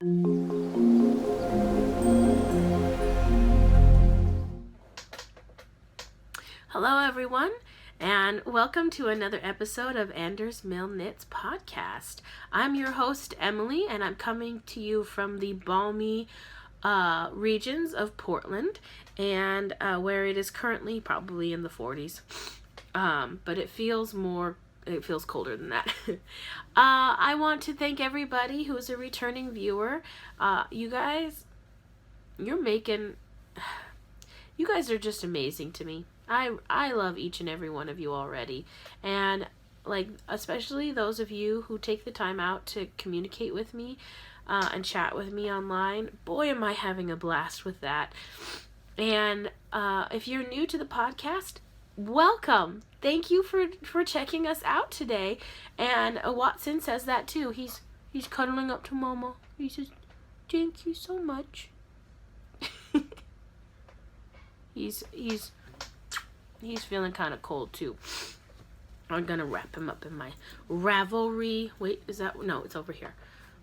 Hello everyone, and welcome to another episode of AndersMill Knits podcast. I'm your host Emily, and I'm coming to you from the balmy regions of Portland, and where it is currently probably in the 40s, but it feels colder than that. I want to thank everybody who's a returning viewer. You guys are just amazing to me. I love each and every one of you already, and especially those of you who take the time out to communicate with me and chat with me online. Boy, am I having a blast with that. And if you're new to the podcast, welcome. Thank you for checking us out today. And Watson says that too. He's cuddling up to Mama. He says, "Thank you so much." He's feeling kind of cold too. I'm gonna wrap him up in my Ravelry. Wait, no, it's over here.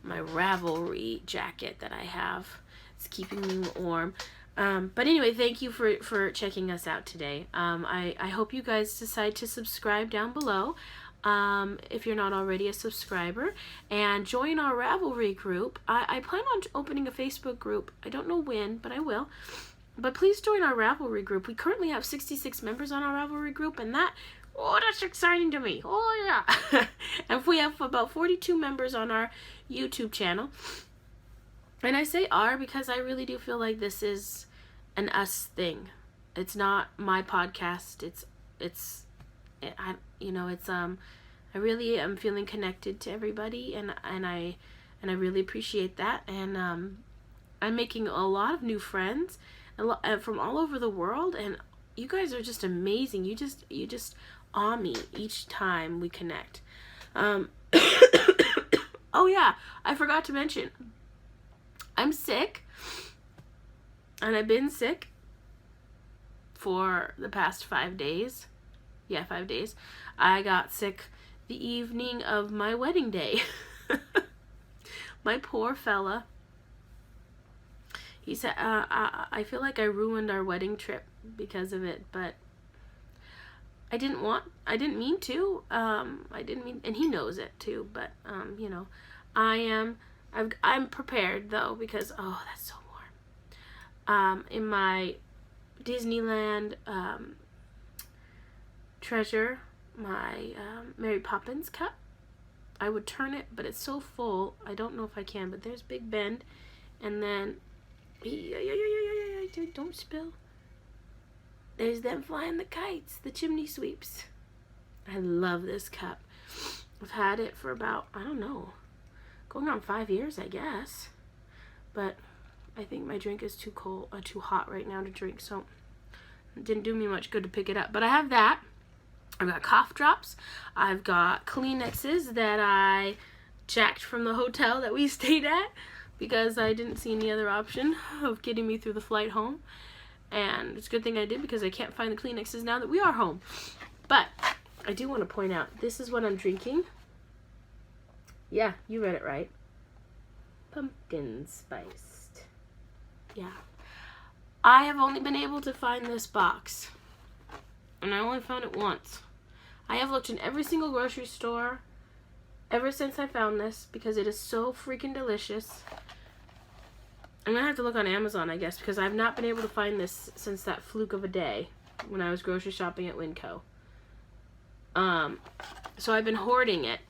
My Ravelry jacket that I have. It's keeping me warm. But anyway, thank you for checking us out today. I hope you guys decide to subscribe down below, if you're not already a subscriber, and join our Ravelry group. I plan on opening a Facebook group. I don't know when, but I will. But please join our Ravelry group. We currently have 66 members on our Ravelry group, and that's exciting to me. Oh, yeah. And we have about 42 members on our YouTube channel. And I say our because I really do feel like this is an us thing. It's not my podcast. I really am feeling connected to everybody, and I really appreciate that. And I'm making a lot of new friends from all over the world, and you guys are just amazing. You just awe me each time we connect. Oh yeah, I forgot to mention, I'm sick, and I've been sick for the past 5 days. Yeah, 5 days. I got sick the evening of my wedding day. My poor fella. He said, I feel like I ruined our wedding trip because of it, but I didn't mean to. And he knows it too, but, I'm prepared though, because, oh, that's so warm. In my Disneyland, treasure, my, Mary Poppins cup, I would turn it, but it's so full, I don't know if I can, but there's Big Bend, and then, don't spill. There's them flying the kites, the chimney sweeps. I love this cup. I've had it for about, I don't know, going on 5 years, I guess. But I think my drink is too hot right now to drink, so it didn't do me much good to pick it up. But I have that. I've got cough drops. I've got Kleenexes that I jacked from the hotel that we stayed at, because I didn't see any other option of getting me through the flight home. And it's a good thing I did, because I can't find the Kleenexes now that we are home. But I do want to point out, this is what I'm drinking. Yeah, you read it right. Pumpkin spiced. Yeah. I have only been able to find this box, and I only found it once. I have looked in every single grocery store ever since I found this, because it is so freaking delicious. I'm going to have to look on Amazon, I guess, because I've not been able to find this since that fluke of a day when I was grocery shopping at Winco. So I've been hoarding it.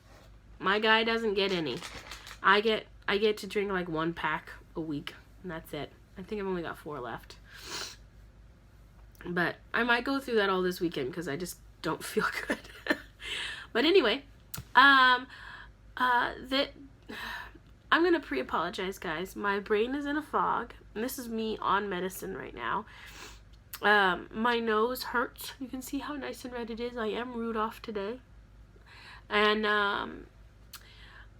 My guy doesn't get any. I get to drink like 1 pack a week, and that's it. I think I've only got 4 left. But I might go through that all this weekend, because I just don't feel good. But anyway, I'm going to pre-apologize, guys. My brain is in a fog, and this is me on medicine right now. My nose hurts. You can see how nice and red it is. I am Rudolph today. And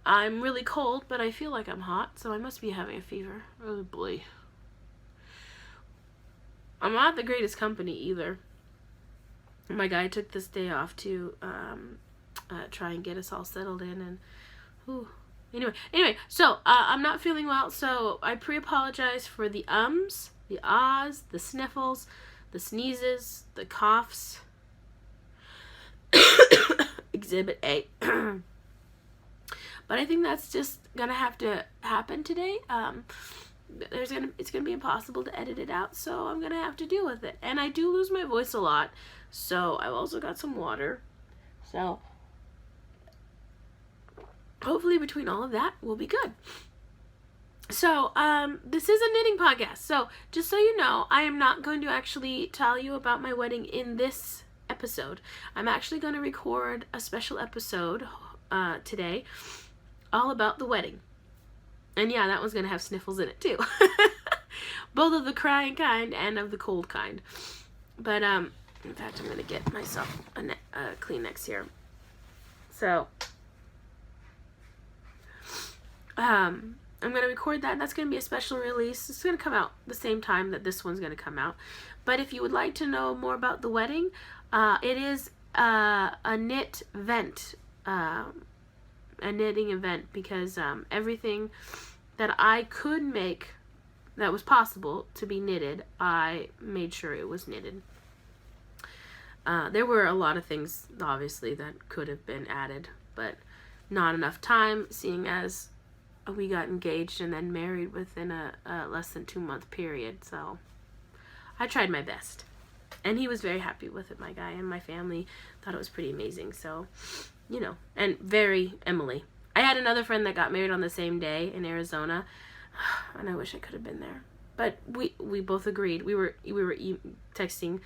I'm really cold, but I feel like I'm hot, so I must be having a fever. Oh boy. I'm not the greatest company either. My guy took this day off to try and get us all settled in, and Anyway, so I'm not feeling well, so I pre-apologize for the ums, the ahs, the sniffles, the sneezes, the coughs. Exhibit A. But I think that's just gonna have to happen today. It's gonna be impossible to edit it out, so I'm gonna have to deal with it. And I do lose my voice a lot, so I've also got some water. So hopefully between all of that, we'll be good. So, this is a knitting podcast. So, just so you know, I am not going to actually tell you about my wedding in this episode. I'm actually going to record a special episode today all about the wedding. And yeah, that one's going to have sniffles in it too. Both of the crying kind and of the cold kind. But, in fact, I'm going to get myself a Kleenex here. So, I'm going to record that. That's going to be a special release. It's going to come out the same time that this one's going to come out. But if you would like to know more about the wedding, it is a knit event, a knitting event, because everything that I could make that was possible to be knitted, I made sure it was knitted. There were a lot of things, obviously, that could have been added, but not enough time, seeing as we got engaged and then married within a less than 2-month period. So I tried my best, and he was very happy with it. My guy and my family thought it was pretty amazing. So, you know, and very Emily. I had another friend that got married on the same day in Arizona, and I wish I could have been there. But we both agreed. We were texting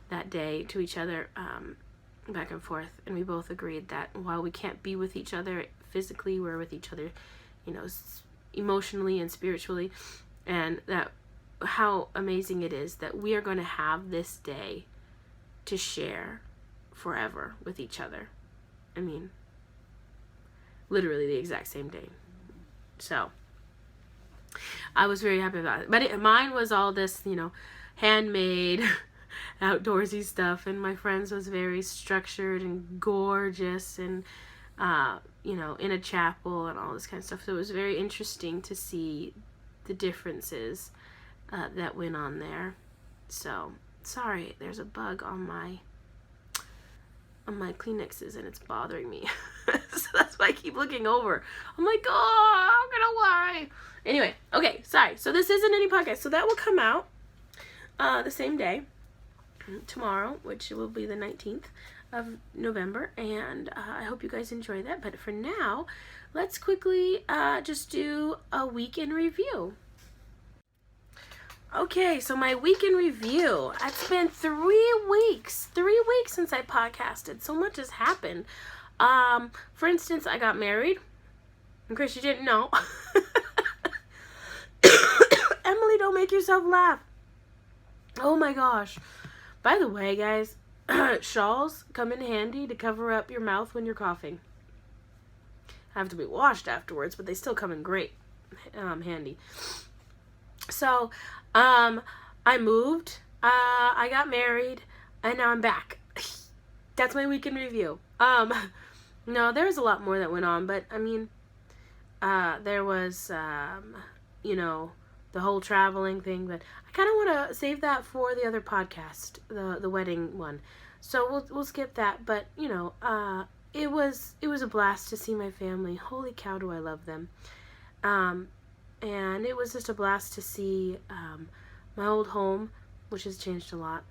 that day to each other, back and forth, and we both agreed that while we can't be with each other physically, we're with each other, you know, emotionally and spiritually, and that how amazing it is that we are going to have this day to share forever with each other. I mean, literally the exact same day. So I was very happy about it. But mine was all this, you know, handmade, outdoorsy stuff, and my friend's was very structured and gorgeous, and you know, in a chapel and all this kind of stuff. So it was very interesting to see the differences that went on there. So, sorry, there's a bug on my Kleenexes, and it's bothering me. So that's why I keep looking over. I'm like, oh, I'm gonna lie. Anyway, okay, sorry. So this isn't any podcast. So that will come out the same day, tomorrow, which will be the 19th of November, and I hope you guys enjoy that. But for now, let's quickly just do a week in review. Okay, so my week in review. It's been 3 weeks since I podcasted. So much has happened. For instance, I got married. In case you didn't know. Emily, don't make yourself laugh. Oh my gosh. By the way, guys, shawls come in handy to cover up your mouth when you're coughing. Have to be washed afterwards, but they still come in great handy. So, I moved, I got married, and now I'm back. That's my week in review. No, there was a lot more that went on, but I mean, there was, you know, the whole traveling thing, but I kind of want to save that for the other podcast, the wedding one. So we'll skip that, but you know, it was a blast to see my family. Holy cow, do I love them. And it was just a blast to see my old home, which has changed a lot.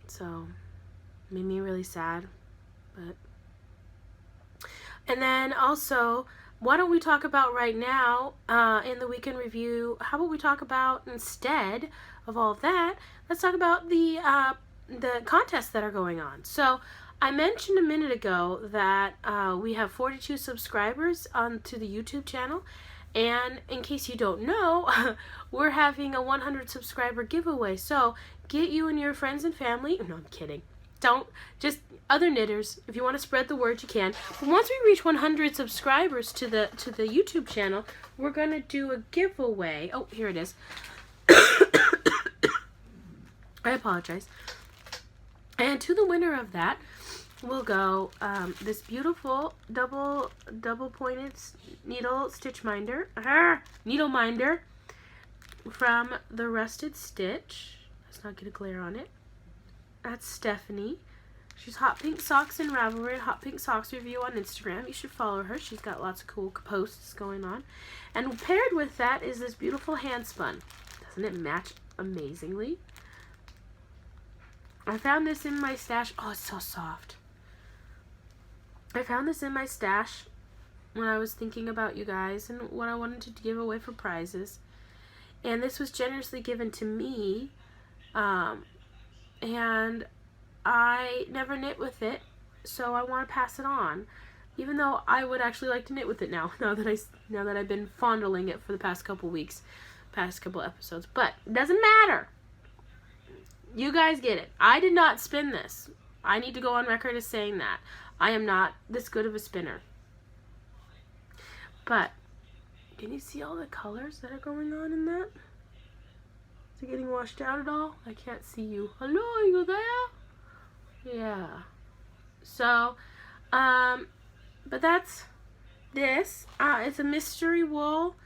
So it made me really sad. But and then also, why don't we talk about right now in the weekend review? How about we talk about, instead of all of that, let's talk about the contests that are going on. So I mentioned a minute ago that we have 42 subscribers to the YouTube channel. And in case you don't know, we're having a 100 subscriber giveaway. So get you and your friends and family. No, I'm kidding. Don't. Just other knitters. If you want to spread the word, you can. But once we reach 100 subscribers to the YouTube channel, we're going to do a giveaway. Oh, here it is. I apologize. And to the winner of that, will go this beautiful double pointed needle minder from the Rusted Stitch. Let's not get a glare on it. That's Stephanie. She's Hot Pink Socks in Ravelry, Hot Pink Socks Review on Instagram. You should follow her. She's got lots of cool posts going on. And paired with that is this beautiful hand spun. Doesn't it match amazingly? I found this in my stash. Oh, it's so soft. I found this in my stash when I was thinking about you guys and what I wanted to give away for prizes. And this was generously given to me. And I never knit with it, so I want to pass it on. Even though I would actually like to knit with it now that I've been fondling it for the past couple weeks, past couple episodes. But it doesn't matter. You guys get it. I did not spin this. I need to go on record as saying that. I am not this good of a spinner. But can you see all the colors that are going on in that? Is it getting washed out at all? I can't see you. Hello, are you there? Yeah. So, but that's this. It's a mystery wool.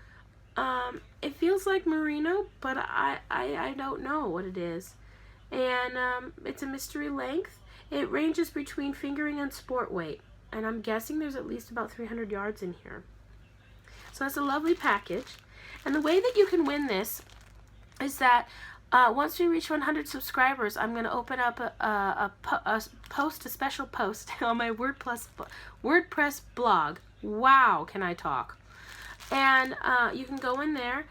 It feels like merino, but I don't know what it is. And it's a mystery length. It ranges between fingering and sport weight. And I'm guessing there's at least about 300 yards in here. So that's a lovely package. And the way that you can win this is that once we reach 100 subscribers, I'm going to open up a special post on my WordPress blog. Wow, can I talk? And you can go in there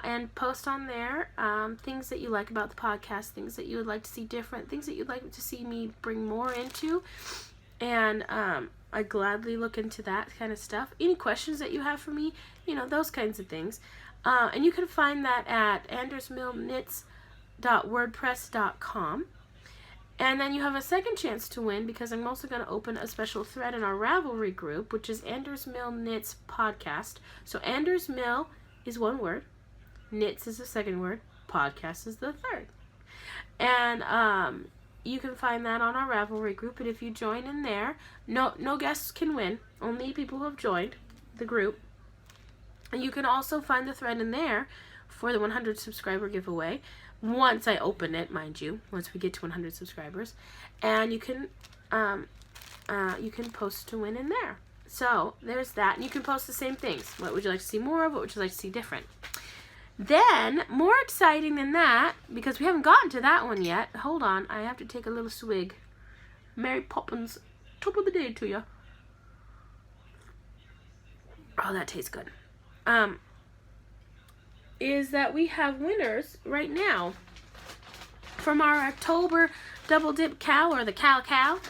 and post on there things that you like about the podcast, things that you would like to see different, things that you'd like to see me bring more into. And I gladly look into that kind of stuff. Any questions that you have for me, you know, those kinds of things. And you can find that at AndersMillKnits.wordpress.com. And then you have a second chance to win because I'm also going to open a special thread in our Ravelry group, which is AndersMill Knits Podcast. So AndersMill is one word, knits is the second word, podcast is the third. And you can find that on our Ravelry group. And if you join in there, no guests can win, only people who have joined the group. And you can also find the thread in there for the 100 subscriber giveaway. Once I open it, mind you, once we get to 100 subscribers, and you can post to win in there. So there's that, and you can post the same things. What would you like to see more of? What would you like to see different? Then, more exciting than that, because we haven't gotten to that one yet. Hold on, I have to take a little swig. Mary Poppins, top of the day to you. Oh, that tastes good. Is that we have winners right now from our October Double Dip Cow, or the Cow.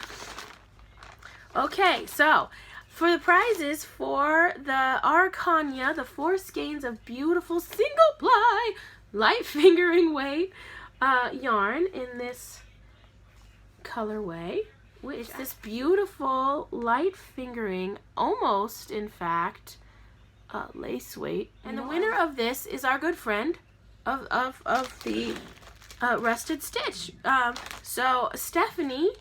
Okay, so for the prizes for the Arcania, the 4 skeins of beautiful single ply light fingering weight yarn in this colorway, which is this beautiful light fingering, almost in fact lace weight. And the winner of this is our good friend of the Rusted Stitch. So Stephanie,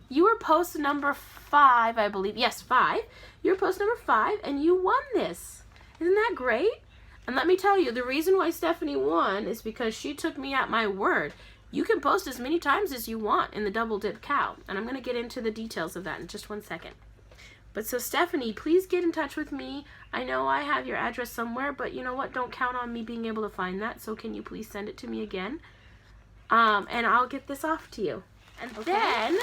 you were post number 5, I believe. Yes, 5. You were post number 5, and you won this. Isn't that great? And let me tell you, the reason why Stephanie won is because she took me at my word. You can post as many times as you want in the Double Dip Cow, and I'm going to get into the details of that in just one second. But so Stephanie, please get in touch with me. I know I have your address somewhere, but you know what? Don't count on me being able to find that. So can you please send it to me again? And I'll get this off to you. And then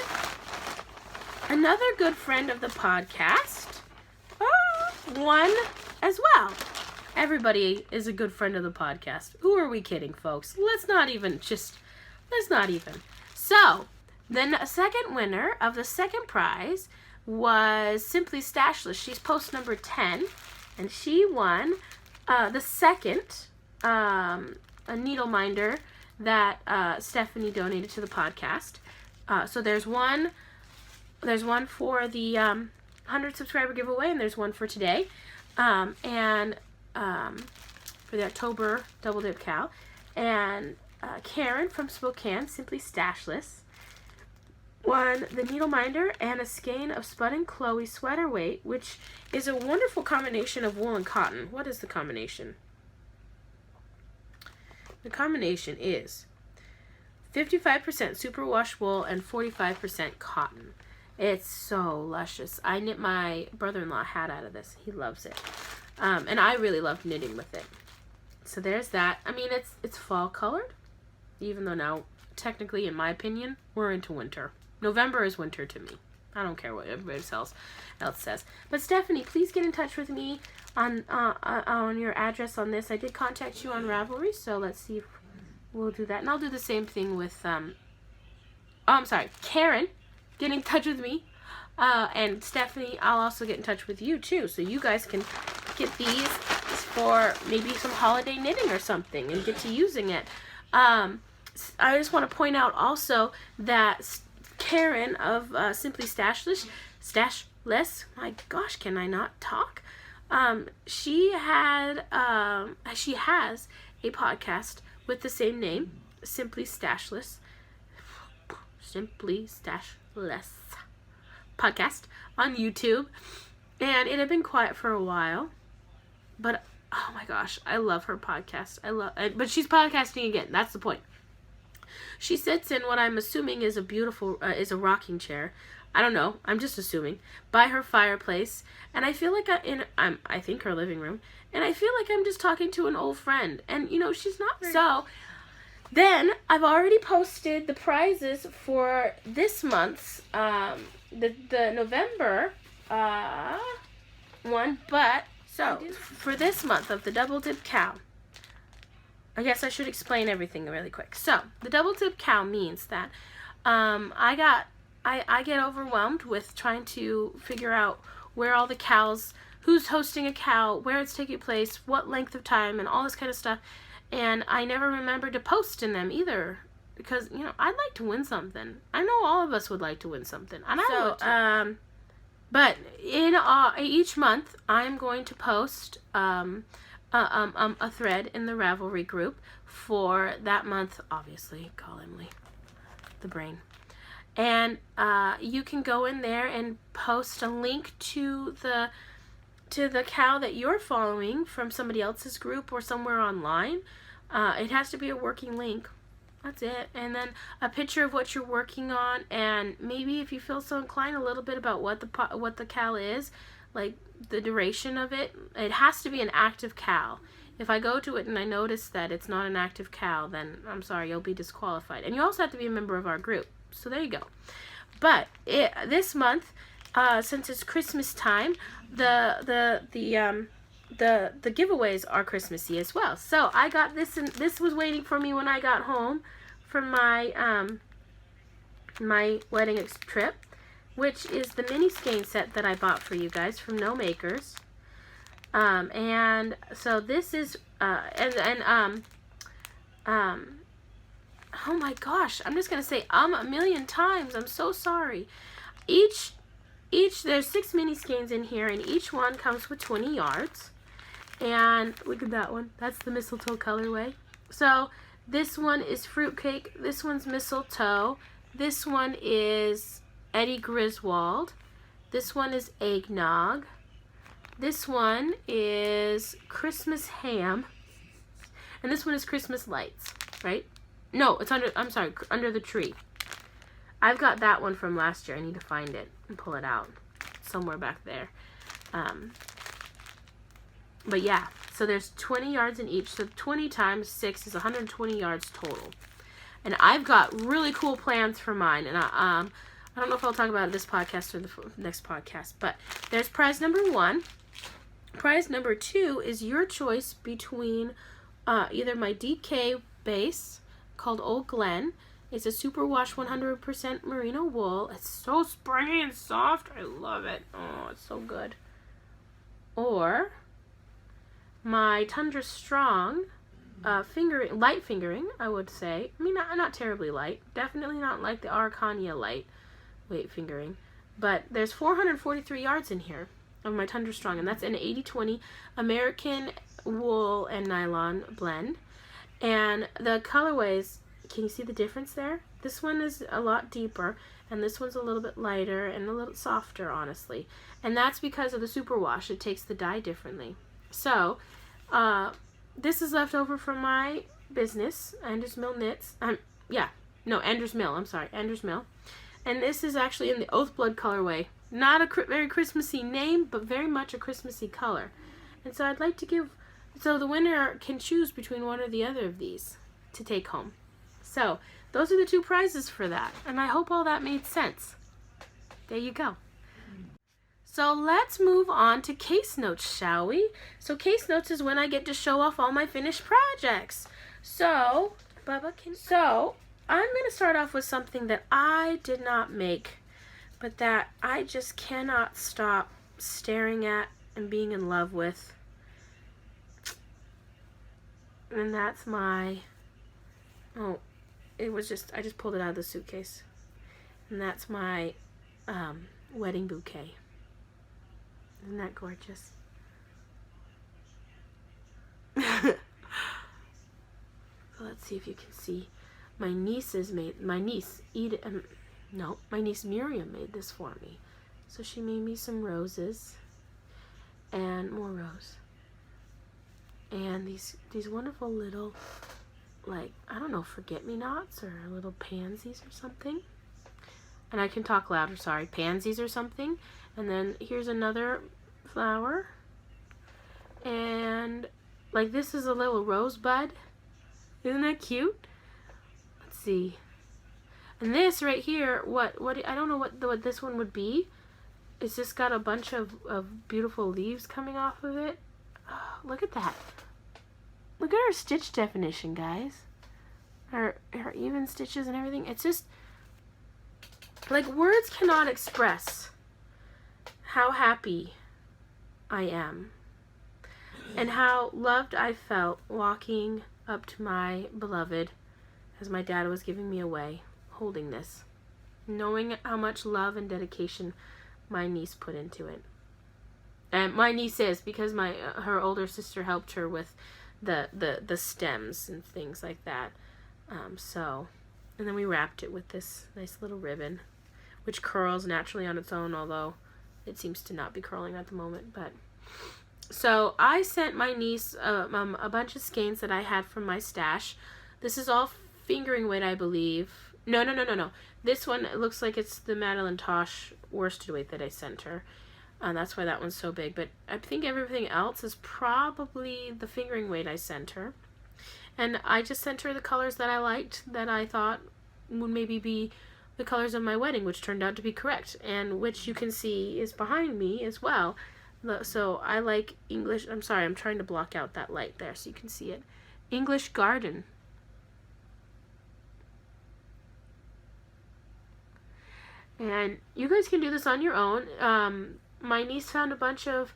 another good friend of the podcast won as well. Everybody is a good friend of the podcast. Who are we kidding, folks? Let's not even. So, then a second winner of the second prize was Simply Stashless. She's post number 10, and she won the second a needle minder that Stephanie donated to the podcast. So there's one for the 100 subscriber giveaway, and there's one for today, and for the October Double Dip Cow. And Karen from Spokane, Simply Stashless, won the needle minder and a skein of Spud and Chloe sweater weight, which is a wonderful combination of wool and cotton. What is the combination? The combination is 55% superwash wool and 45% cotton. It's so luscious. I knit my brother-in-law a hat out of this. He loves it. And I really love knitting with it. So there's that. I mean, it's fall colored, even though now, technically, in my opinion, we're into winter. November is winter to me. I don't care what everybody else says. But Stephanie, please get in touch with me on your address on this. I did contact you on Ravelry, so let's see if we'll do that. And I'll do the same thing with, Karen, get in touch with me. And Stephanie, I'll also get in touch with you too, so you guys can get these for maybe some holiday knitting or something and get to using it. I just want to point out also that Karen of Simply Stashless, my gosh, can I not talk? She has a podcast with the same name, Simply Stashless podcast on YouTube, and it had been quiet for a while, but oh my gosh, I love her podcast. But she's podcasting again. That's the point. She sits in what I'm assuming is a rocking chair. I don't know. I'm just assuming, by her fireplace, and I feel like I think her living room, and I feel like I'm just talking to an old friend, and she's not. So then I've already posted the prizes for this month's the November one, but so for this month of the Double Dip Cow, I guess I should explain everything really quick. So the Double Dip Cow means that I get overwhelmed with trying to figure out where all the cows, who's hosting a cow, where it's taking place, what length of time, and all this kind of stuff. And I never remember to post in them either, because I'd like to win something. I know all of us would like to win something, and I would too. But in each month, I'm going to post a thread in the Ravelry group for that month. Obviously, call Emily the brain, and you can go in there and post a link to the cow that you're following from somebody else's group or somewhere online. It has to be a working link. That's it. And then a picture of what you're working on, and maybe if you feel so inclined, a little bit about what the cow is, like the duration of it. It has to be an active cow. If I go to it and I notice that it's not an active cow, then I'm sorry, you'll be disqualified. And you also have to be a member of our group. So there you go. But this month, since it's Christmas time, the giveaways are Christmassy as well. So I got this, and this was waiting for me when I got home from my my wedding trip, which is the mini skein set that I bought for you guys from No Makers. And so this is oh my gosh, I'm just gonna say a million times. I'm so sorry. Each there's 6 mini skeins in here, and each one comes with 20 yards. And look at that one. That's the mistletoe colorway. So this one is fruitcake. This one's mistletoe. This one is Eddie Griswold. This one is eggnog. This one is Christmas ham. And this one is Christmas lights, right? No, it's under the tree. I've got that one from last year. I need to find it and pull it out somewhere back there. But yeah, so there's 20 yards in each. So 20 times 6 is 120 yards total. And I've got really cool plans for mine. And I don't know if I'll talk about it this podcast or the next podcast. But there's prize number 1. Prize number 2 is your choice between either my DK base called Old Glen. It's a superwash 100% merino wool. It's so springy and soft. I love it. Oh, it's so good. Or my Tundra Strong light fingering, I would say. I mean, not terribly light. Definitely not like the Araucania light weight fingering. But there's 443 yards in here of my Tundra Strong, and that's an 80-20 American wool and nylon blend. And the colorways, can you see the difference there? This one is a lot deeper, and this one's a little bit lighter and a little softer, honestly. And that's because of the superwash. It takes the dye differently. So, this is left over from my business, AndersMill Knits. AndersMill. I'm sorry, AndersMill. And this is actually in the Oathblood colorway. Not a very Christmassy name, but very much a Christmassy color. And so I'd like to give, so the winner can choose between one or the other of these to take home. So those are the two prizes for that. And I hope all that made sense. There you go. So let's move on to case notes, shall we? So case notes is when I get to show off all my finished projects. So, I'm going to start off with something that I did not make, but that I just cannot stop staring at and being in love with. And that's my, I just pulled it out of the suitcase. And that's my wedding bouquet. Isn't that gorgeous? So let's see if you can see. My niece Miriam made this for me. So she made me some roses and more rose. And these wonderful little, like, I don't know, forget-me-nots or little pansies or something. And I can talk louder, sorry, pansies or something. And then here's another flower. And like this is a little rosebud. Isn't that cute? Let's see. And this right here, what I don't know what this one would be. It's just got a bunch of beautiful leaves coming off of it. Oh, look at that. Look at her stitch definition, guys. Her even stitches and everything. It's just like words cannot express how happy I am and how loved I felt walking up to my beloved as my dad was giving me away, holding this, knowing how much love and dedication my niece put into it. And my niece is, because her older sister helped her with the stems and things like that. And then we wrapped it with this nice little ribbon, which curls naturally on its own, although it seems to not be curling at the moment. But so I sent my niece a bunch of skeins that I had from my stash. This is all fingering weight, I believe. No. This one, it looks like it's the Madeline Tosh worsted weight that I sent her. That's why that one's so big. But I think everything else is probably the fingering weight I sent her. And I just sent her the colors that I liked, that I thought would maybe be the colors of my wedding, which turned out to be correct, and which you can see is behind me as well. So I like English, I'm sorry, I'm trying to block out that light there so you can see it. English Garden. And you guys can do this on your own. My niece found a bunch of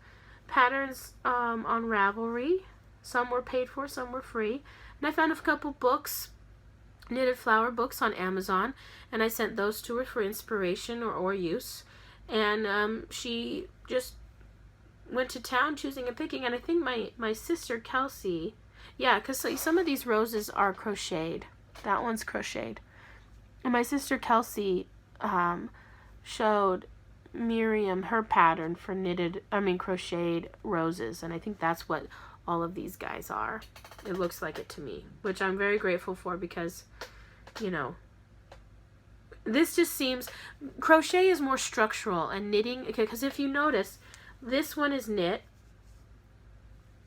patterns on Ravelry. Some were paid for, some were free. And I found a couple books, knitted flower books on Amazon, and I sent those to her for inspiration or use. And she just went to town choosing and picking. And I think my sister Kelsey, yeah, because some of these roses are crocheted. That one's crocheted. And my sister Kelsey showed Miriam her pattern for crocheted roses, and I think that's what all of these guys are. It looks like it to me, which I'm very grateful for, because, you know, this just seems, crochet is more structural, and knitting, okay, because if you notice, this one is knit,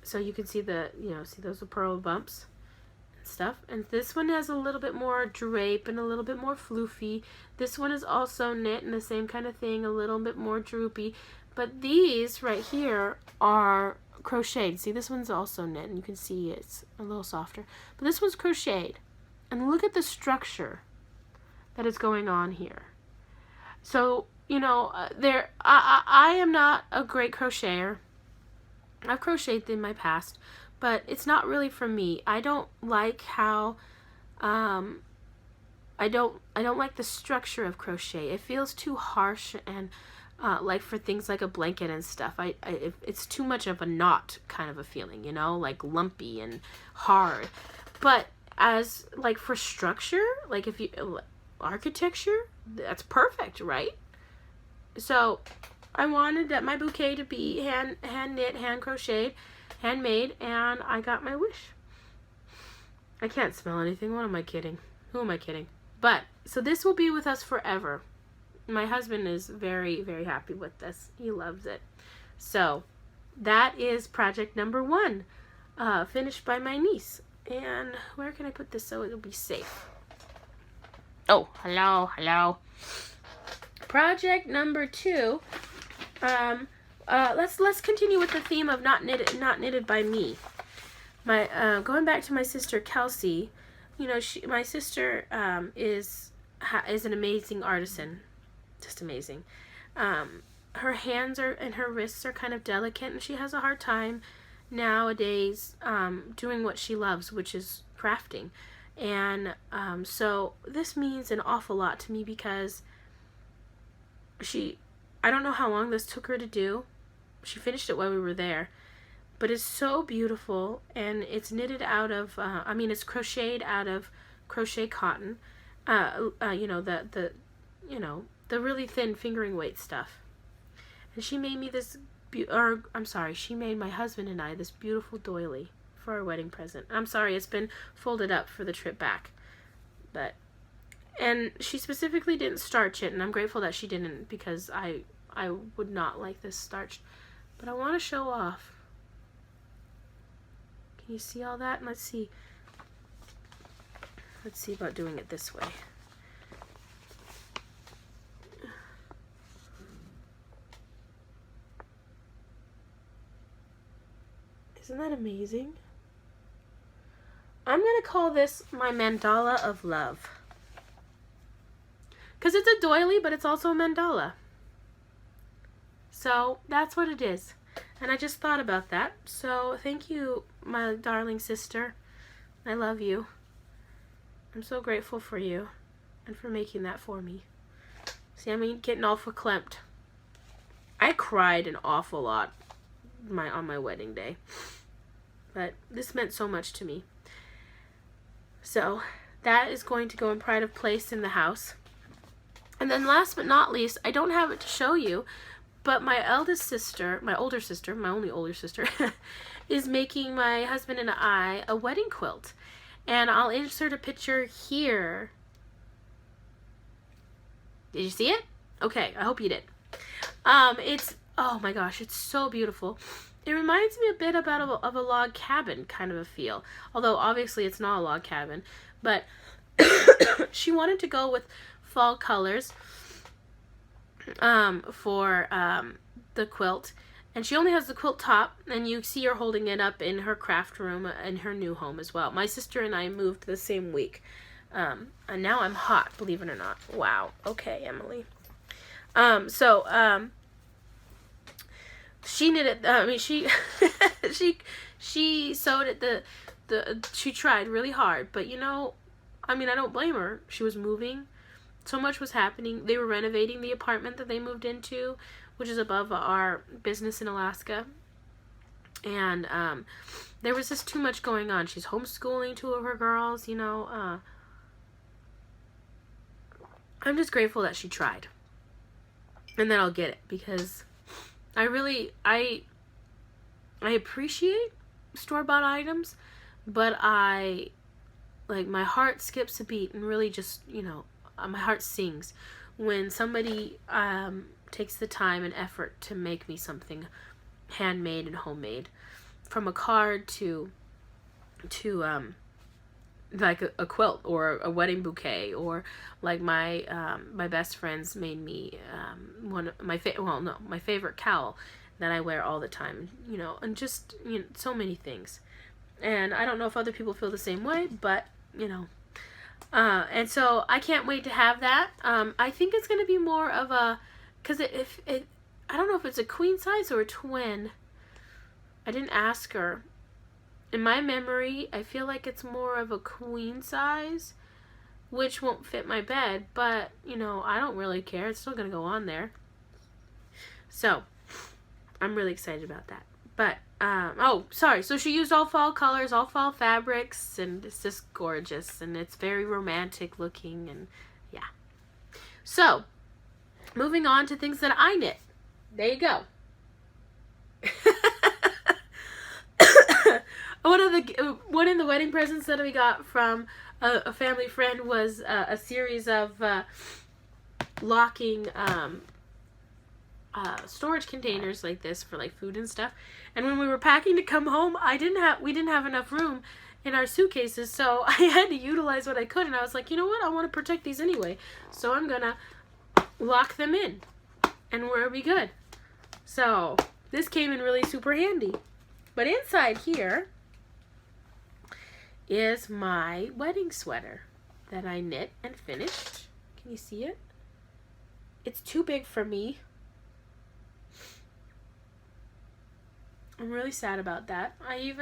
so you can see see those pearl bumps and stuff, and this one has a little bit more drape and a little bit more floofy. This one is also knit and the same kind of thing, a little bit more droopy, but these right here are crocheted. See, this one's also knit, and you can see it's a little softer, but this one's crocheted, and look at the structure that is going on here. So, you know, I am not a great crocheter. I've crocheted in my past, but it's not really for me. I don't like how I don't like the structure of crochet. It feels too harsh, and like for things like a blanket and stuff, it's too much of a knot kind of a feeling, you know, like lumpy and hard. But as like for structure, like if you, architecture, that's perfect, right? So I wanted that my bouquet to be hand knit, hand crocheted, handmade, and I got my wish. I can't smell anything. What am I kidding? Who am I kidding? But, so this will be with us forever. My husband is very, very happy with this. He loves it. So, that is project number 1, finished by my niece. And where can I put this so it'll be safe? Oh, hello. Project number 2. Let's continue with the theme of not knitted by me. My going back to my sister Kelsey, you know, my sister is an amazing artisan, just amazing. Her hands and her wrists are kind of delicate, and she has a hard time nowadays doing what she loves, which is crafting. And so this means an awful lot to me because I don't know how long this took her to do. She finished it while we were there. But it's so beautiful, and it's knitted out of, it's crocheted out of crochet cotton. You know, the really thin fingering weight stuff. And she made me this, she made my husband and I this beautiful doily for our wedding present. I'm sorry, it's been folded up for the trip back. And she specifically didn't starch it, and I'm grateful that she didn't, because I would not like this starched. But I want to show off. Can you see all that? Let's see about doing it this way. Isn't that amazing? I'm going to call this my mandala of love. Because it's a doily, but it's also a mandala. So that's what it is. And I just thought about that. So thank you, my darling sister. I love you. I'm so grateful for you and for making that for me. See, getting all verklempt. I cried an awful lot on my wedding day. But this meant so much to me. So that is going to go in pride of place in the house. And then last but not least, I don't have it to show you, but my older sister, my only older sister, is making my husband and I a wedding quilt. And I'll insert a picture here. Did you see it? Okay, I hope you did. Oh my gosh, it's so beautiful. It reminds me a bit of a log cabin kind of a feel. Although obviously it's not a log cabin. But she wanted to go with fall colors for the quilt, and she only has the quilt top, and you see her holding it up in her craft room in her new home as well. My sister and I moved the same week, and now I'm hot, believe it or not. Wow. Okay, Emily. She knitted. She sewed it. She tried really hard, but I don't blame her. She was moving. So much was happening. They were renovating the apartment that they moved into, which is above our business in Alaska. And there was just too much going on. She's homeschooling 2 of her girls, I'm just grateful that she tried. And then I'll get it, because I appreciate store-bought items, but my heart skips a beat and really just, my heart sings when somebody takes the time and effort to make me something handmade and homemade, from a card to like a quilt or a wedding bouquet, or like my best friends made me my favorite cowl that I wear all the time, and just so many things. And I don't know if other people feel the same way, but and so I can't wait to have that. I think it's going to be more of a, because I don't know if it's a queen size or a twin. I didn't ask her. In my memory, I feel like it's more of a queen size, which won't fit my bed, but, I don't really care. It's still going to go on there. So, I'm really excited about that. But, so she used all fall colors, all fall fabrics, and it's just gorgeous, and it's very romantic looking, and Yeah. So, moving on to things that I knit. There you go. One of the wedding presents that we got from a family friend was a series of locking storage containers like this for like food and stuff. And when we were packing to come home, we didn't have enough room in our suitcases, so I had to utilize what I could. And I was like, you know what? I want to protect these anyway, so I'm gonna lock them in, and we'll be good. So this came in really super handy. But inside here is my wedding sweater that I knit and finished. Can you see it? It's too big for me. I'm really sad about that. I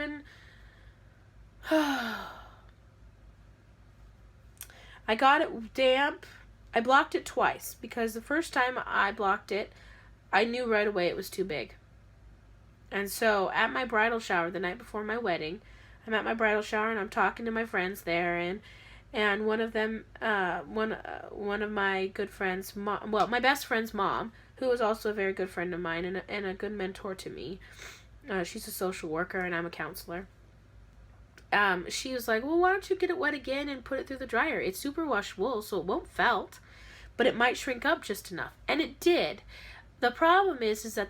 got it damp. I blocked it twice because the first time I blocked it, I knew right away it was too big. And so at my bridal shower the night before my wedding, I'm at my bridal shower and I'm talking to my friends there, and one of them, one of my good friends, my best friend's mom, who is also a very good friend of mine and a good mentor to me. She's a social worker and I'm a counselor. She was like, well, why don't you get it wet again and put it through the dryer? It's superwash wool, so it won't felt, but it might shrink up just enough. And it did. The problem is that,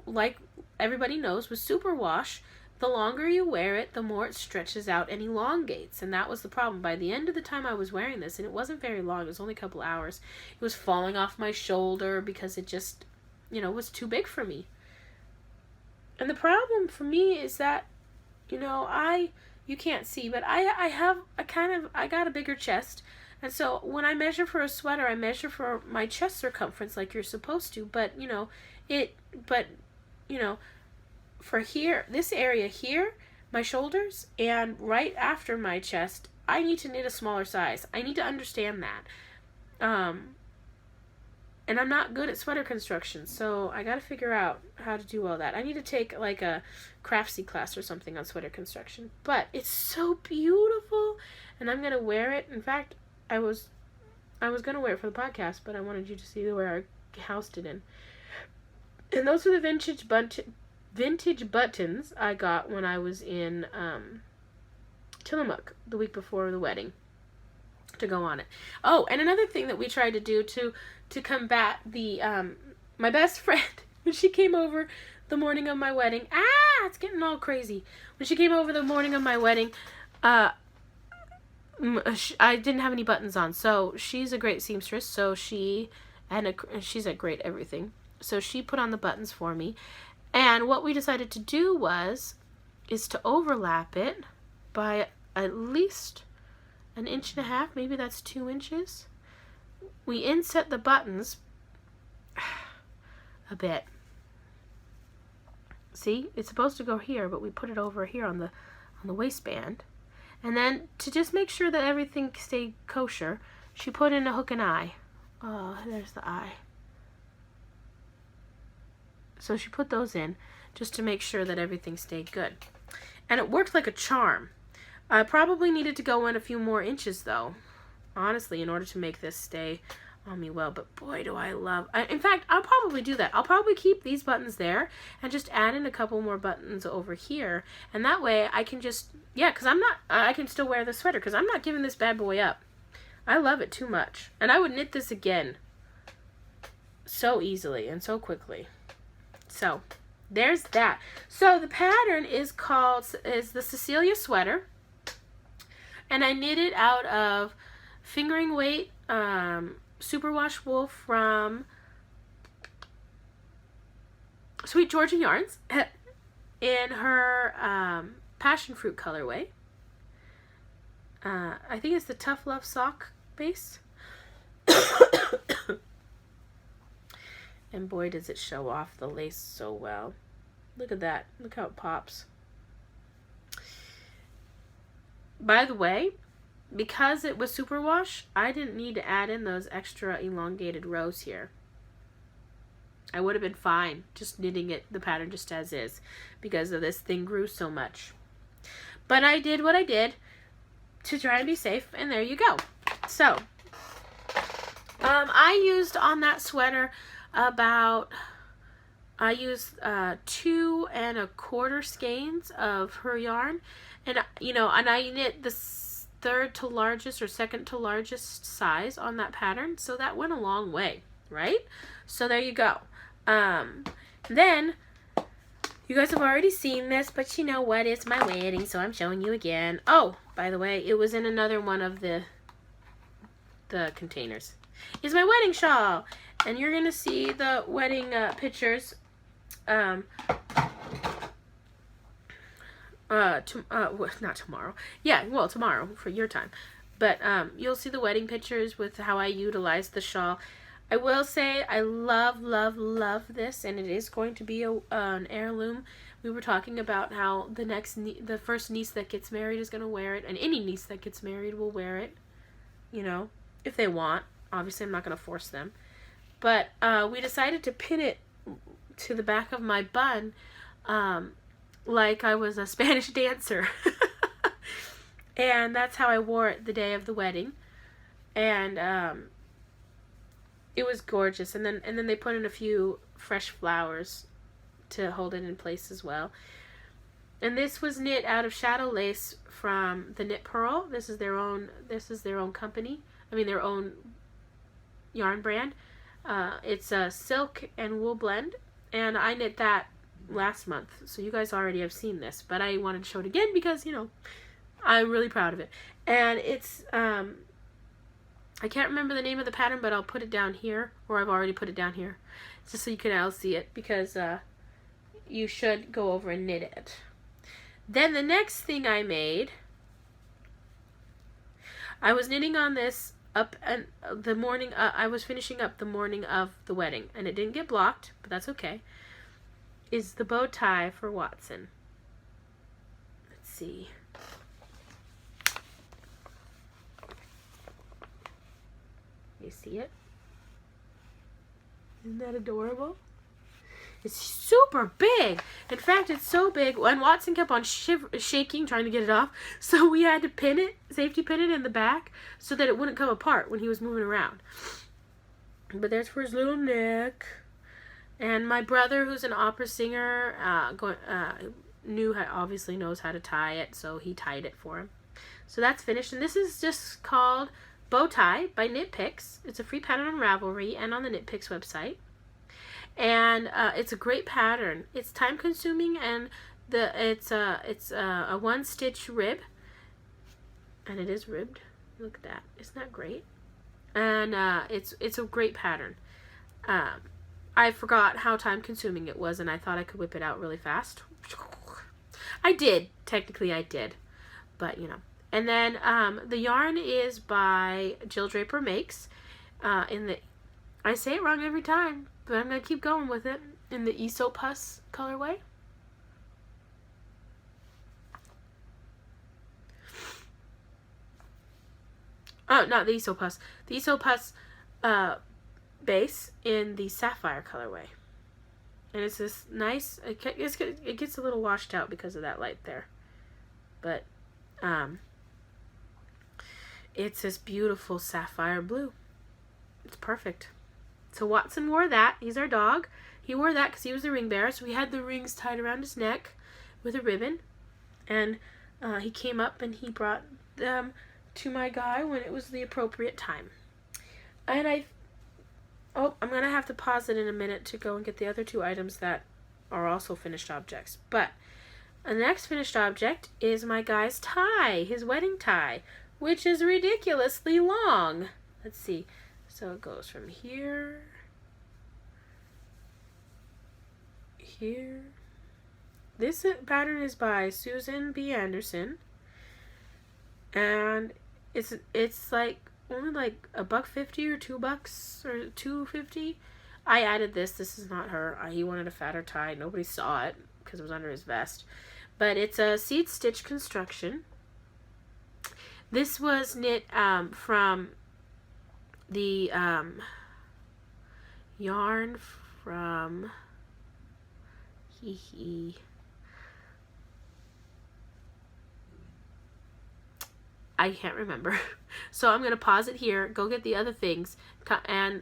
like everybody knows, with superwash, the longer you wear it, the more it stretches out and elongates. And that was the problem. By the end of the time I was wearing this, and it wasn't very long, it was only a couple hours, it was falling off my shoulder because it just, was too big for me. And the problem for me is that, you can't see, but I got a bigger chest. And so when I measure for a sweater, I measure for my chest circumference like you're supposed to. But, for here, this area here, my shoulders, and right after my chest, I need to knit a smaller size. I need to understand that. And I'm not good at sweater construction, so I got to figure out how to do all that. I need to take like a craftsy class or something on sweater construction. But it's so beautiful, and I'm going to wear it. In fact, I was going to wear it for the podcast, but I wanted you to see where I housed it in. And those are the vintage buttons I got when I was in Tillamook the week before the wedding to go on it. Oh, and another thing that we tried to do to combat the my best friend, when she came over the morning of my wedding, it's getting all crazy. When she came over the morning of my wedding, I didn't have any buttons on. So she's a great seamstress, so she's a great everything. So she put on the buttons for me. And what we decided to do is to overlap it by at least 1.5 inches, maybe that's 2 inches. We inset the buttons a bit. See, it's supposed to go here, but we put it over here on the waistband. And then to just make sure that everything stayed kosher, she put in a hook and eye. Oh, there's the eye. So she put those in just to make sure that everything stayed good. And it worked like a charm. I probably needed to go in a few more inches, though, honestly, in order to make this stay on me well. But boy, do I love... in fact, I'll probably do that. I'll probably keep these buttons there and just add in a couple more buttons over here. And that way I can just... because I can still wear the sweater because I'm not giving this bad boy up. I love it too much. And I would knit this again so easily and so quickly. So, there's that. So, the pattern is the Cecilia sweater. And I knit it out of fingering weight superwash wool from Sweet Georgia Yarns in her passion fruit colorway. I think it's the Tough Love sock base. And boy, does it show off the lace so well. Look at that. Look how it pops. By the way, because it was superwash, I didn't need to add in those extra elongated rows here. I would have been fine just knitting the pattern just as is because of this thing grew so much. But I did what I did to try and be safe, and there you go. So, I used on that sweater I used 2 1/4 skeins of her yarn, and and I knit the third to largest or second to largest size on that pattern, so that went a long way, right? So there you go. Then you guys have already seen this, but you know what? It's my wedding, so I'm showing you again. Oh, by the way, it was in another one of the containers. It's my wedding shawl, and you're gonna see the wedding pictures. Not tomorrow. Yeah, well, tomorrow for your time. But you'll see the wedding pictures with how I utilize the shawl. I will say I love, love, love this, and it is going to be an heirloom. We were talking about how the first niece that gets married is going to wear it, and any niece that gets married will wear it, if they want. Obviously, I'm not going to force them. But we decided to pin it to the back of my bun like I was a Spanish dancer. And that's how I wore it the day of the wedding. And it was gorgeous. And then they put in a few fresh flowers to hold it in place as well. And this was knit out of shadow lace from the Knit Pearl. This is their own company. I mean their own yarn brand. It's a silk and wool blend, and I knit that last month, so you guys already have seen this, but I wanted to show it again because I'm really proud of it. And it's I can't remember the name of the pattern, but I'll put it down here, or I've already put it down here, just so you can all see it, because you should go over and knit it. Then the next thing I made, I was knitting on this up and the morning I was finishing up the morning of the wedding, and it didn't get blocked, but that's okay. Is the bow tie for Watson. Let's see. You see it? Isn't that adorable? It's super big. In fact, it's so big, and Watson kept on shaking, trying to get it off. So we had to safety pin it in the back, so that it wouldn't come apart when he was moving around. But there's for his little neck. And my brother, who's an opera singer, obviously knows how to tie it, so he tied it for him. So that's finished, and this is just called Bow Tie by Knit Picks. It's a free pattern on Ravelry and on the Knit Picks website. And it's a great pattern. It's time consuming, and it's a 1-stitch rib, and it is ribbed. Look at that. Isn't that great? And it's a great pattern. I forgot how time consuming it was, and I thought I could whip it out really fast. I did. Technically I did. But And then the yarn is by Jill Draper Makes I say it wrong every time, but I'm going to keep going with it, in the Isopus colorway. Oh, not the Isopus. The Isopus base in the Sapphire colorway. And it's this nice, it gets a little washed out because of that light there. But it's this beautiful sapphire blue. It's perfect. So Watson wore that. He's our dog. He wore that because he was the ring bearer. So we had the rings tied around his neck with a ribbon. And he came up and he brought them to my guy when it was the appropriate time. And I'm going to have to pause it in a minute to go and get the other 2 items that are also finished objects. But the next finished object is my guy's tie, his wedding tie, which is ridiculously long. Let's see. So it goes from here, here. This pattern is by Susan B. Anderson, and it's like only like $1.50 or $2 or $2.50. I added this. This is not her. He wanted a fatter tie. Nobody saw it because it was under his vest. But it's a seed stitch construction. This was knit from the yarn from I can't remember. So I'm going to pause it here, go get the other things, and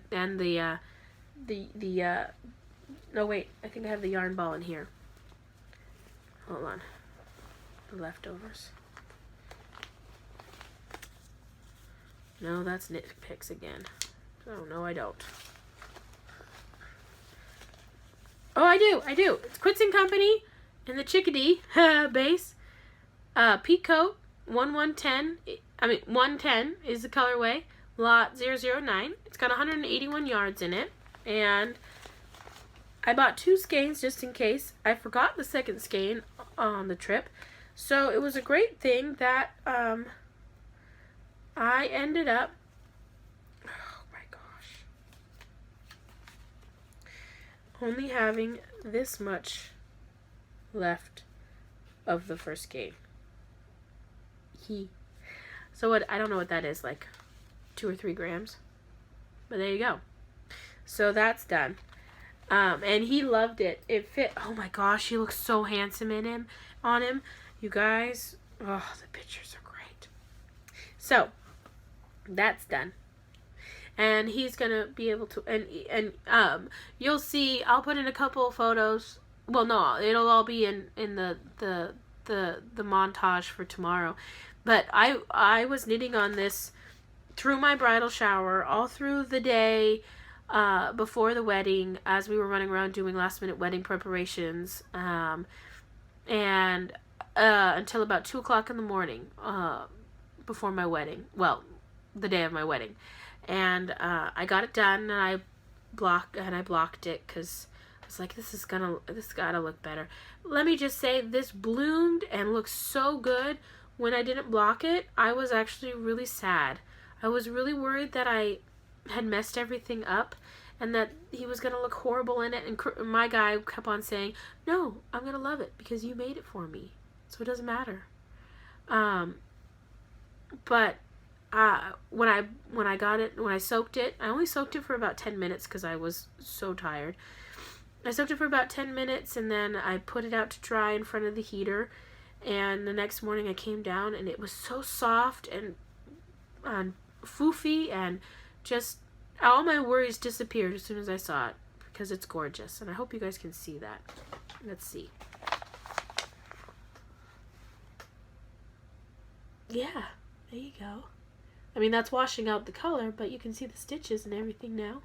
no wait, I think I have the yarn ball in here. Hold on. The leftovers. No, that's knit picks again. Oh, no, I don't. Oh, I do. It's Quits & Company in the Chickadee base. Peacoat 110 is the colorway. Lot 009. It's got 181 yards in it. And I bought 2 skeins just in case. I forgot the second skein on the trip. So it was a great thing that I ended up, oh my gosh, only having this much left of the first skein. So what, I don't know what that is, like 2 or 3 grams. But there you go. So that's done. And he loved it. It fit. Oh my gosh, he looks so handsome on him. You guys, oh, the pictures are great. So that's done. And he's gonna be able to, and you'll see, I'll put in a couple of photos. Well, no, it'll all be in the montage for tomorrow. But I was knitting on this through my bridal shower, all through the day, before the wedding, as we were running around doing last minute wedding preparations, and until about 2 o'clock in the morning, before my wedding. Well, the day of my wedding. And I got it done, and I blocked it because I was like, this gotta look better. Let me just say, this bloomed and looked so good. When I didn't block it, I was actually really sad. I was really worried that I had messed everything up and that he was going to look horrible in it. And my guy kept on saying, no, I'm going to love it because you made it for me. So it doesn't matter. But when I soaked it, I only soaked it for about 10 minutes because I was so tired. I soaked it for about 10 minutes and then I put it out to dry in front of the heater. And the next morning I came down and it was so soft and foofy, and just all my worries disappeared as soon as I saw it because it's gorgeous. And I hope you guys can see that. Let's see. Yeah, there you go. I mean, that's washing out the color, but you can see the stitches and everything now.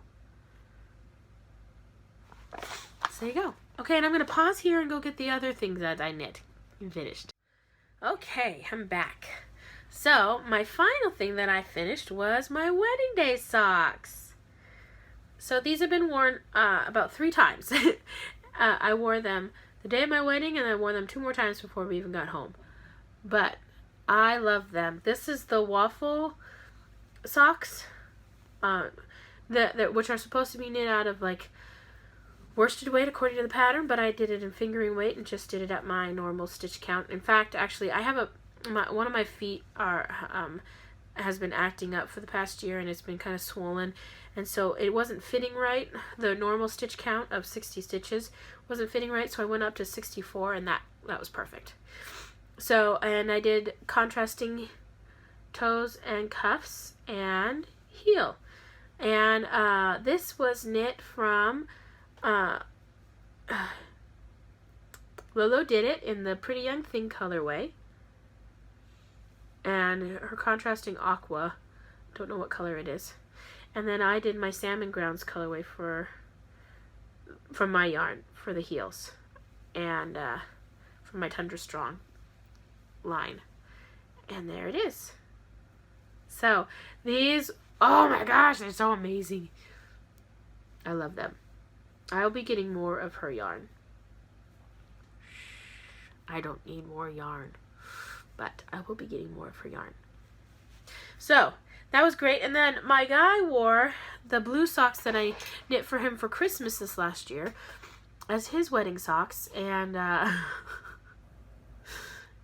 So there you go. Okay, and I'm going to pause here and go get the other things that I knit. Finished. Okay, I'm back. So my final thing that I finished was my wedding day socks. So these have been worn about 3 times. I wore them the day of my wedding, and I wore them 2 more times before we even got home. But I love them. This is the waffle socks, which are supposed to be knit out of like worsted weight according to the pattern, but I did it in fingering weight and just did it at my normal stitch count. In fact, actually, I have one of my feet has been acting up for the past year, and it's been kind of swollen, and so it wasn't fitting right. The normal stitch count of 60 stitches wasn't fitting right, so I went up to 64, and that was perfect. So, and I did contrasting toes and cuffs and heel, and this was knit from Lolo did it in the Pretty Young Thing colorway, and her contrasting aqua, don't know what color it is, and then I did my Salmon Grounds colorway from my yarn for the heels, and from my Tundra Strong line, and there it is. So these, oh my gosh, they're so amazing. I love them. I'll be getting more of her yarn. I don't need more yarn, but I will be getting more of her yarn. So that was great. And then my guy wore the blue socks that I knit for him for Christmas this last year as his wedding socks, and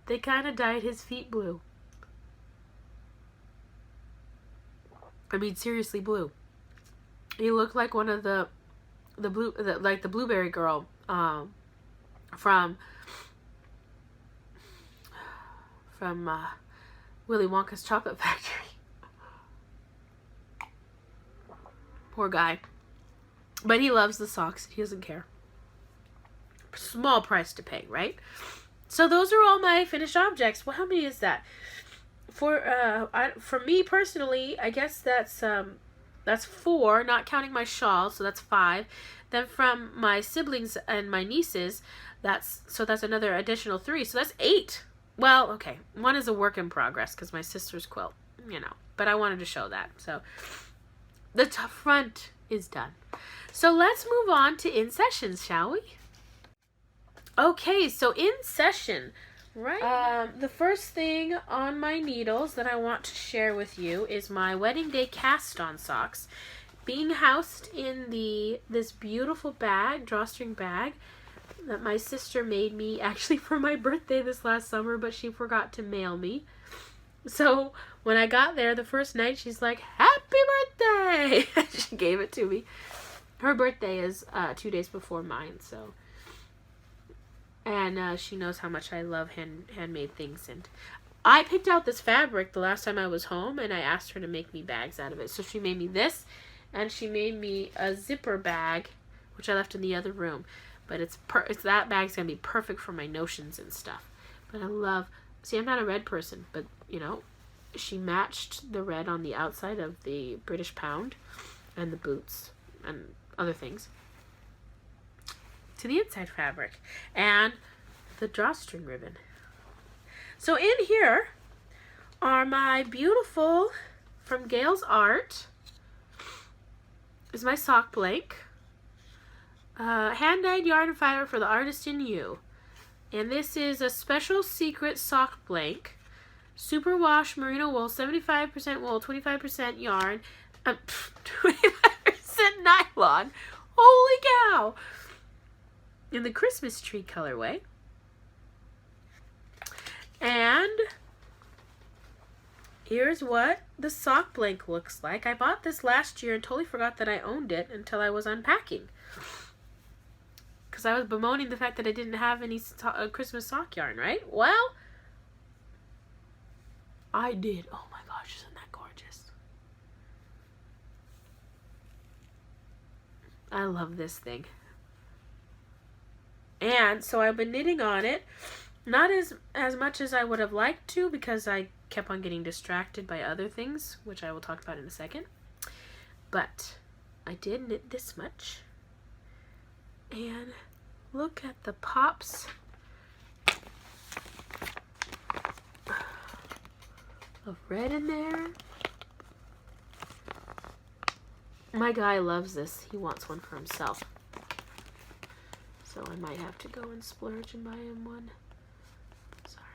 they kind of dyed his feet blue. I mean, seriously blue. He looked like one of the blueberry girl from Willy Wonka's chocolate factory. Poor guy. But he loves the socks. He doesn't care. Small price to pay, right? So those are all my finished objects. Well, how many is that? For me personally, I guess that's 4, not counting my shawl, so that's 5. Then from my siblings and my nieces, that's another additional 3, so that's 8. Well, okay, 1 is a work in progress because my sister's quilt, but I wanted to show that. So the front is done. So let's move on to in sessions, shall we? Okay, so in session, right? The first thing on my needles that I want to share with you is my wedding day cast-on socks, being housed in this beautiful bag, drawstring bag, that my sister made me actually for my birthday this last summer, but she forgot to mail me. So when I got there the first night, she's like, "Happy birthday!" She gave it to me. Her birthday is 2 days before mine, so. And she knows how much I love handmade things. And I picked out this fabric the last time I was home, and I asked her to make me bags out of it. So she made me this, and she made me a zipper bag, which I left in the other room. But that bag's going to be perfect for my notions and stuff. But I love... See, I'm not a red person, but, she matched the red on the outside of the British pound and the boots and other things to the inside fabric and the drawstring ribbon. So in here are my beautiful, from Gail's Art, is my sock blank. Hand-dyed yarn and fiber for the artist in you. And this is a special secret sock blank. Superwash merino wool, 75% wool, 25% yarn, 25% nylon. Holy cow! In the Christmas tree colorway. And here's what the sock blank looks like. I bought this last year and totally forgot that I owned it until I was unpacking. Because I was bemoaning the fact that I didn't have any Christmas sock yarn, right? Well, I did. Oh my gosh, isn't that gorgeous? I love this thing. And so I've been knitting on it, not as much as I would have liked to, because I kept on getting distracted by other things, which I will talk about in a second. But I did knit this much. And look at the pops of red in there. My guy loves this. He wants one for himself. So I might have to go and splurge and buy him one. Sorry.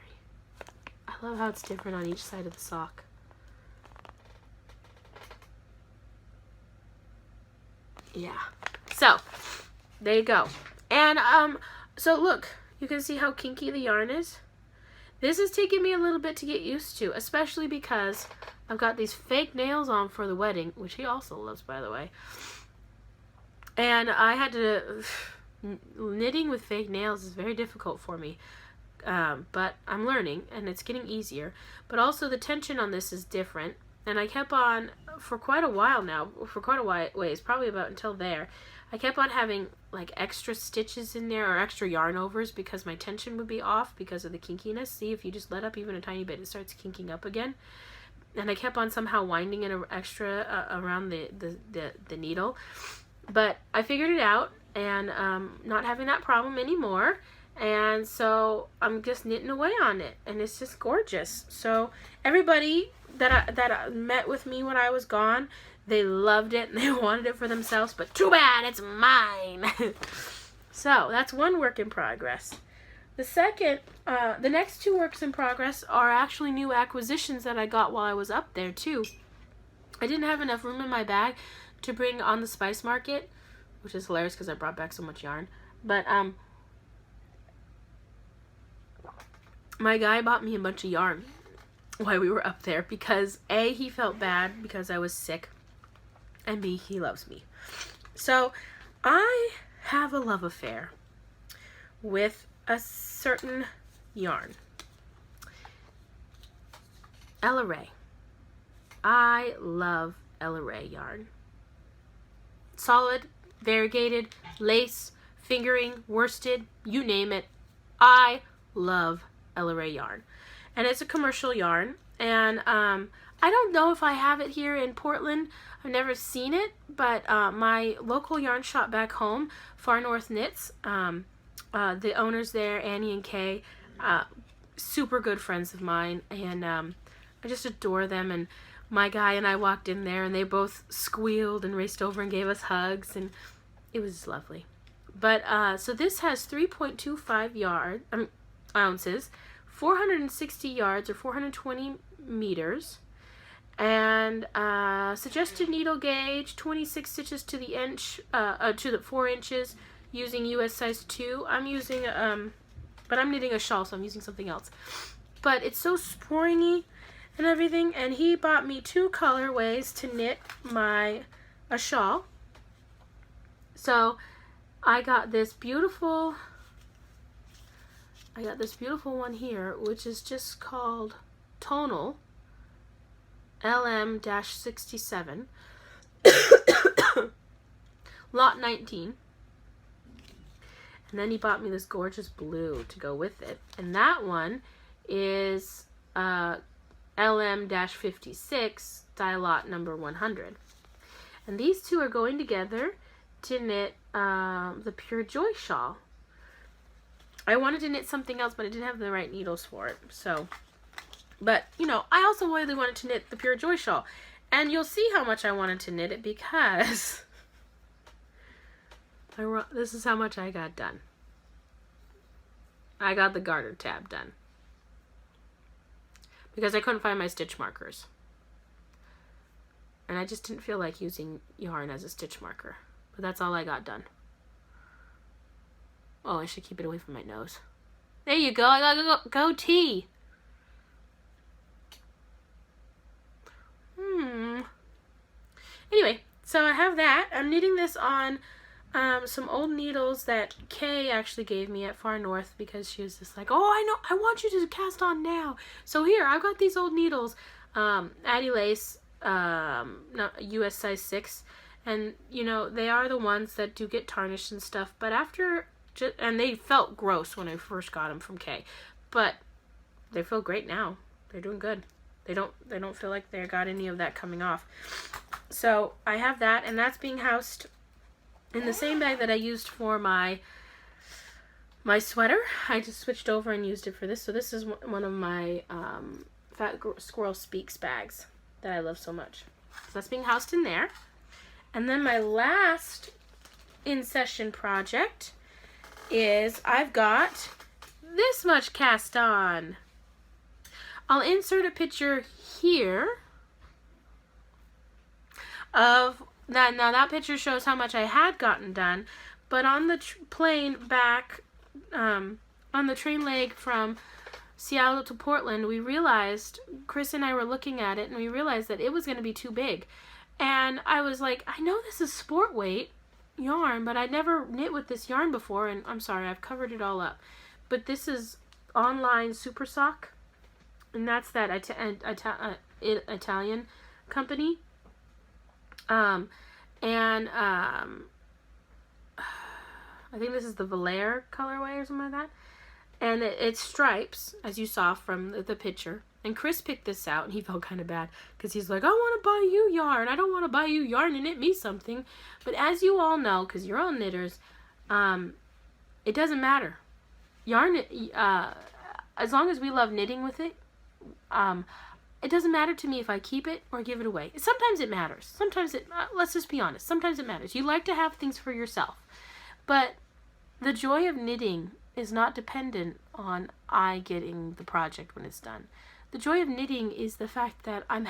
I love how it's different on each side of the sock. Yeah. So, there you go. And, so look. You can see how kinky the yarn is. This is taking me a little bit to get used to, especially because I've got these fake nails on for the wedding, which he also loves, by the way. And I had to... Knitting with fake nails is very difficult for me, but I'm learning, and it's getting easier. But also the tension on this is different, and I kept on, for quite a while now, for quite a ways, probably about until there, I kept on having like extra stitches in there, or extra yarn overs, because my tension would be off because of the kinkiness. See, if you just let up even a tiny bit, it starts kinking up again. And I kept on somehow winding it extra around the needle. But I figured it out, and not having that problem anymore. And so I'm just knitting away on it, and it's just gorgeous. So everybody that met with me when I was gone, they loved it and they wanted it for themselves, but too bad, it's mine. So that's one work in progress. The next 2 works in progress are actually new acquisitions that I got while I was up there too. I didn't have enough room in my bag to bring on the spice market, which is hilarious because I brought back so much yarn. But my guy bought me a bunch of yarn while we were up there because A, he felt bad because I was sick, and B, he loves me. So I have a love affair with a certain yarn. Ella Ray. I love Ella Ray yarn. Solid, variegated, lace, fingering, worsted, you name it. I love Ella Ray yarn. And it's a commercial yarn. And I don't know if I have it here in Portland. I've never seen it. But my local yarn shop back home, Far North Knits, the owners there, Annie and Kay, super good friends of mine. And I just adore them. And my guy and I walked in there and they both squealed and raced over and gave us hugs, and it was lovely. But so this has 3.25 ounces, 460 yards or 420 meters, and suggested needle gauge 26 stitches to the inch, to the 4 inches, using US size 2. I'm using but I'm knitting a shawl, so I'm using something else. But it's so springy and everything, and he bought me 2 colorways to knit a shawl. So I got this beautiful one here, which is just called Tonal LM-67 lot 19. And then he bought me this gorgeous blue to go with it, and that one is LM-56 dye lot number 100. And these two are going together to knit the Pure Joy shawl. I wanted to knit something else, but I didn't have the right needles for it. So, but, you know, I also really wanted to knit the Pure Joy shawl. And you'll see how much I wanted to knit it because this is how much I got done. I got the garter tab done, because I couldn't find my stitch markers. And I just didn't feel like using yarn as a stitch marker. But that's all I got done. Oh, I should keep it away from my nose. There you go. I got a goatee. Anyway, so I have that. I'm knitting this on some old needles that Kay actually gave me at Far North, because she was just like, oh, I know, I want you to cast on now. So here, I've got these old needles, Addy Lace, US size 6, and, you know, they are the ones that do get tarnished and stuff, but and they felt gross when I first got them from Kay, but they feel great now. They're doing good. They don't feel like they got any of that coming off. So I have that, and that's being housed in the same bag that I used for my sweater. I just switched over and used it for this. So this is one of my Fat Squirrel Speaks bags that I love so much. So that's being housed in there. And then my last in-session project is I've got this much cast on. I'll insert a picture here of that. Now that picture shows how much I had gotten done, but on the plane back, on the train leg from Seattle to Portland, we realized, Chris and I were looking at it, and we realized that it was going to be too big. And I was like, I know this is sport weight yarn, but I never knit with this yarn before, and I'm sorry, I've covered it all up. But this is Online Super Sock, and that's that Italian company. I think this is the Valère colorway or something like that. And it's stripes, as you saw from the picture. And Chris picked this out, and he felt kind of bad, because he's like, I want to buy you yarn. I don't want to buy you yarn and knit me something. But as you all know, because you're all knitters, it doesn't matter. Yarn, as long as we love knitting with it, it doesn't matter to me if I keep it or give it away. Sometimes it matters. Sometimes let's just be honest. Sometimes it matters. You like to have things for yourself. But the joy of knitting is not dependent on I getting the project when it's done. The joy of knitting is the fact that I'm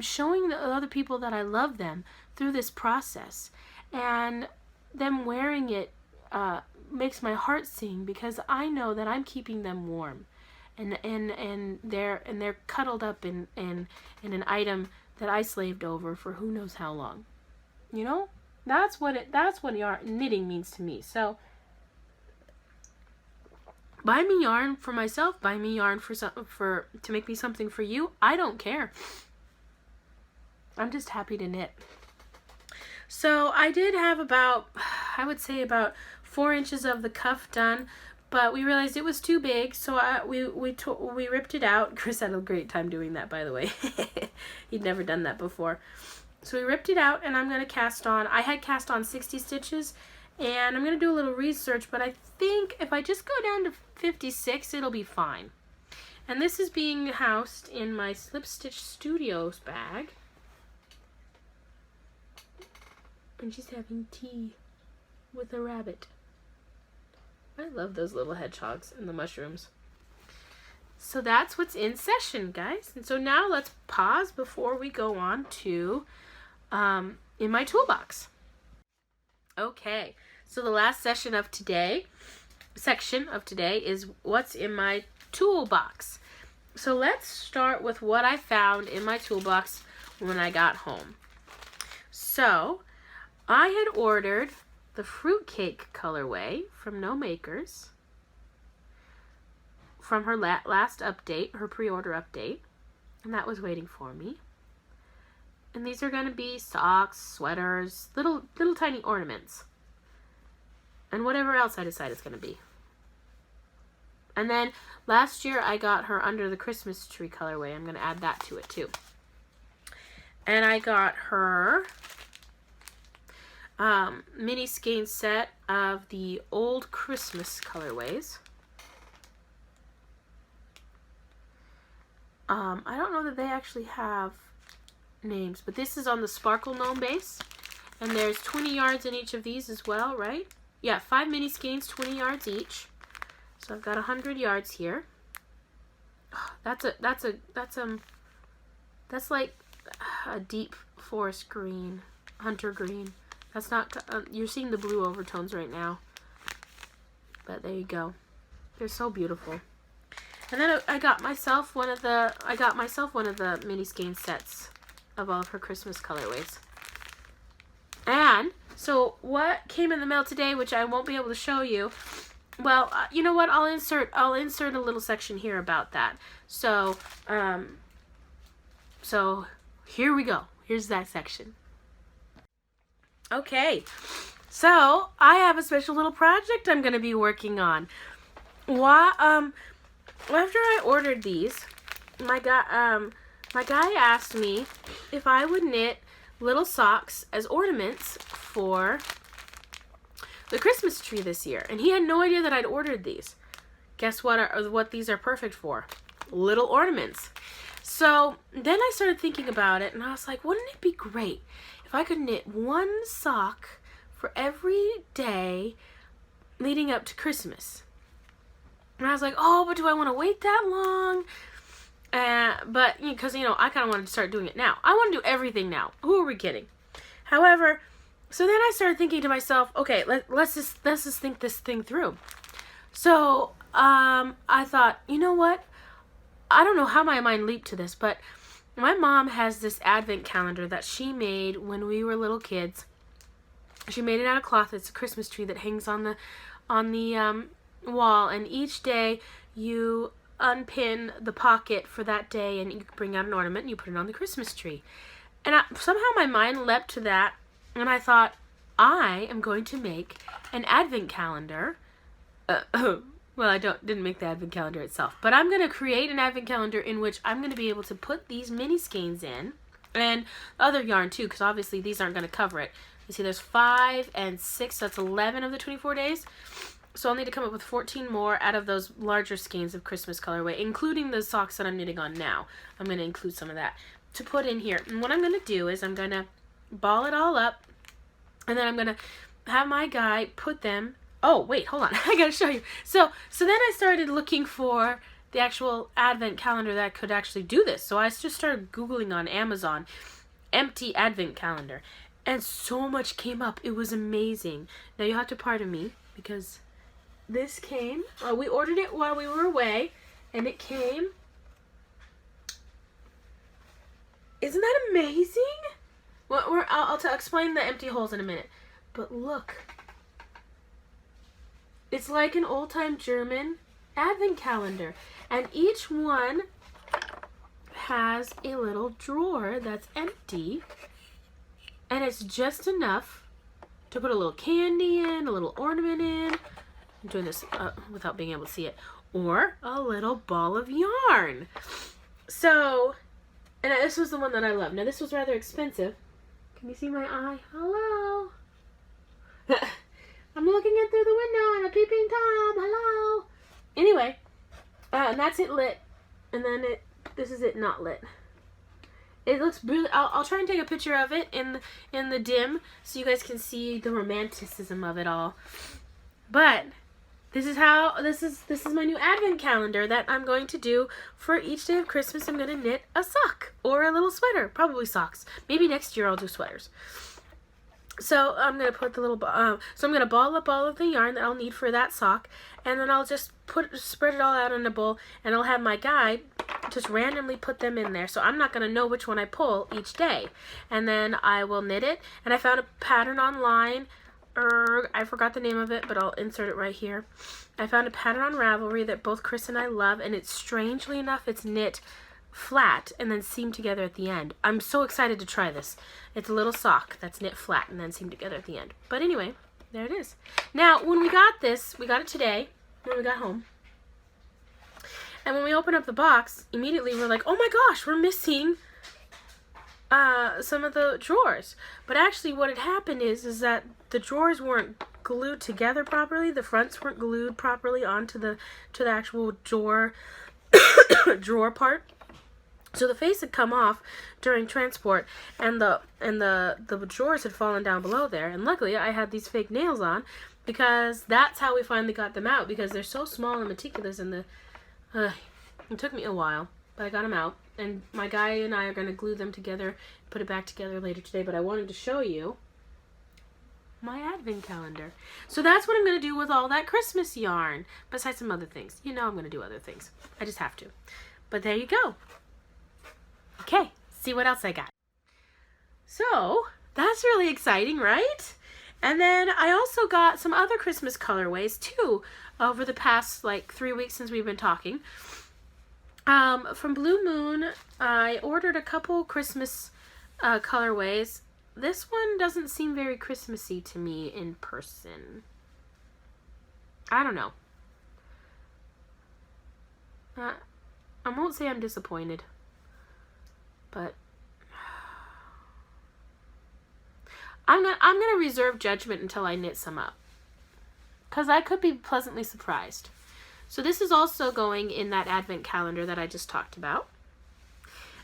showing the other people that I love them through this process, and them wearing it makes my heart sing, because I know that I'm keeping them warm, and they're cuddled up in an item that I slaved over for who knows how long. You know, that's what knitting means to me. So. Buy me yarn for myself. Buy me yarn to make me something for you. I don't care. I'm just happy to knit. So I did have about, I would say about 4 inches of the cuff done, but we realized it was too big, so we ripped it out. Chris had a great time doing that, by the way. He'd never done that before. So we ripped it out, and I'm going to cast on. I had cast on 60 stitches, and I'm going to do a little research, but I think if I just go down to 56, it'll be fine. And this is being housed in my Slip Stitch Studios bag. And she's having tea with a rabbit. I love those little hedgehogs and the mushrooms. So that's what's in session, guys. And so now let's pause before we go on to in my toolbox. Okay, so the last section of today is what's in my toolbox. So let's start with what I found in my toolbox when I got home. So I had ordered the fruitcake colorway from No Makers from her last update, her pre-order update, and that was waiting for me. And these are going to be socks, sweaters, little tiny ornaments, and whatever else I decide it's going to be. And then last year I got her Under the Christmas Tree colorway. I'm going to add that to it too. And I got her mini skein set of the Old Christmas colorways. I don't know that they actually have names, but this is on the Sparkle Gnome base, and there's 20 yards in each of these as well, right? Yeah, 5 mini skeins, 20 yards each. So I've got 100 yards here. Oh, that's like a deep forest green, hunter green. That's not, you're seeing the blue overtones right now. But there you go. They're so beautiful. And then I got myself one of the mini skein sets of all of her Christmas colorways. And so what came in the mail today, which I won't be able to show you. Well, you know what? I'll insert a little section here about that. So so here we go. Here's that section. Okay, so I have a special little project I'm going to be working on. After I ordered these, my guy asked me if I would knit little socks as ornaments for the Christmas tree this year, and he had no idea that I'd ordered these. Guess what these are perfect for? Little ornaments. So then I started thinking about it, and I was like, wouldn't it be great if I could knit one sock for every day leading up to Christmas? And I was like, oh, but do I want to wait that long? But, because, I kind of wanted to start doing it now. I want to do everything now. Who are we kidding? However, so then I started thinking to myself, okay, let's just think this thing through. So I thought, you know what? I don't know how my mind leaped to this, but my mom has this advent calendar that she made when we were little kids. She made it out of cloth. It's a Christmas tree that hangs on the wall, and each day you unpin the pocket for that day, and you bring out an ornament and you put it on the Christmas tree. And somehow my mind leapt to that, and I thought, I am going to make an advent calendar. Well, I didn't make the advent calendar itself, but I'm going to create an advent calendar in which I'm going to be able to put these mini skeins in, and other yarn too, because obviously these aren't going to cover it. You see, there's 5 and 6, so that's 11 of the 24 days. So I'll need to come up with 14 more out of those larger skeins of Christmas colorway, including the socks that I'm knitting on now. I'm going to include some of that to put in here. And what I'm going to do is I'm going to ball it all up, and then I'm going to have my guy put them. Oh, wait, hold on. I got to show you. So then I started looking for the actual advent calendar that could actually do this. So I just started Googling on Amazon, empty advent calendar. And so much came up. It was amazing. Now you have to pardon me because this came. We ordered it while we were away, and it came. Isn't that amazing? Well, I'll explain the empty holes in a minute. But look. It's like an old-time German advent calendar. And each one has a little drawer that's empty. And it's just enough to put a little candy in, a little ornament in. I'm doing this without being able to see it. Or a little ball of yarn. So, and this was the one that I love. Now, this was rather expensive. Can you see my eye? Hello? I'm looking in through the window and a peeping Tom. Hello? Anyway, and that's it lit. And then this is it not lit. It looks really, I'll try and take a picture of it in the dim so you guys can see the romanticism of it all. But this is my new advent calendar that I'm going to do for each day of Christmas. I'm going to knit a sock or a little sweater, probably socks. Maybe next year I'll do sweaters. So I'm going to put the little, so I'm going to ball up all of the yarn that I'll need for that sock, and then I'll just spread it all out in a bowl, and I'll have my guide just randomly put them in there. So I'm not going to know which one I pull each day. And then I will knit it, and I found a pattern online. I forgot the name of it, but I'll insert it right here. I found a pattern on Ravelry that both Chris and I love, and it's strangely enough, it's knit flat and then seamed together at the end. I'm so excited to try this. It's a little sock that's knit flat and then seamed together at the end. But anyway, there it is. Now, when we got this, we got it today when we got home. And when we opened up the box, immediately we're like, oh my gosh, we're missing some of the drawers. But actually what had happened is that the drawers weren't glued together properly. The fronts weren't glued properly onto the actual drawer part. So the face had come off during transport, and the drawers had fallen down below there. And luckily I had these fake nails on, because that's how we finally got them out, because they're so small and meticulous, and it took me a while, but I got them out. And my guy and I are going to glue them together, put it back together later today. But I wanted to show you my advent calendar. So that's what I'm going to do with all that Christmas yarn, besides some other things. You know I'm going to do other things. I just have to. But there you go. Okay, see what else I got. So that's really exciting, right? And then I also got some other Christmas colorways too over the past like 3 weeks since we've been talking. From Blue Moon, I ordered a couple Christmas colorways. This one doesn't seem very Christmassy to me in person. I don't know. I won't say I'm disappointed, but I'm gonna reserve judgment until I knit some up, because I could be pleasantly surprised. So this is also going in that advent calendar that I just talked about.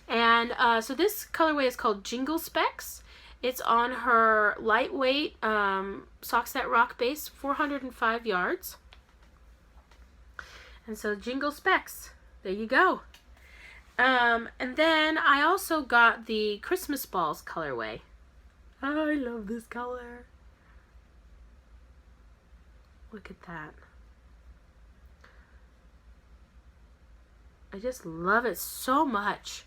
And so this colorway is called Jingle Specs. It's on her lightweight Sock Set Rock base, 405 yards. And so Jingle Specs, there you go. And then I also got the Christmas Balls colorway. I love this color. Look at that. I just love it so much.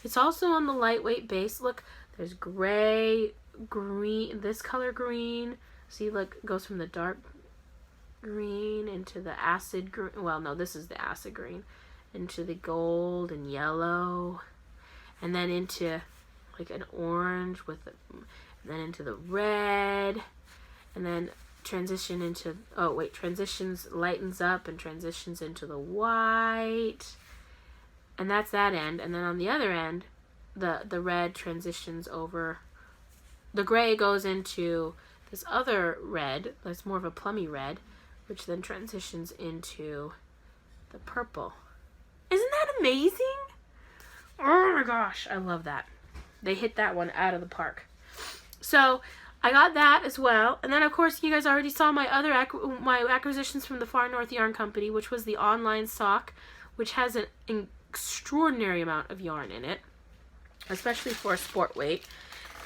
It's also on the lightweight base. Look, there's gray, green, this color green. See, look, it goes from the dark green into the acid green. Well, no, this is the acid green. Into the gold and yellow. And then into like an orange with the, and then into the red. And then transition into, oh wait, transitions, lightens up and transitions into the white. And that's that end. And then on the other end, the red transitions over, the gray goes into this other red, that's more of a plummy red, which then transitions into the purple. Isn't that amazing? Oh my gosh, I love that. They hit that one out of the park. So I got that as well. And then of course you guys already saw my other my acquisitions from the Far North Yarn Company, which was the online sock, which has an extraordinary amount of yarn in it, especially for sport weight.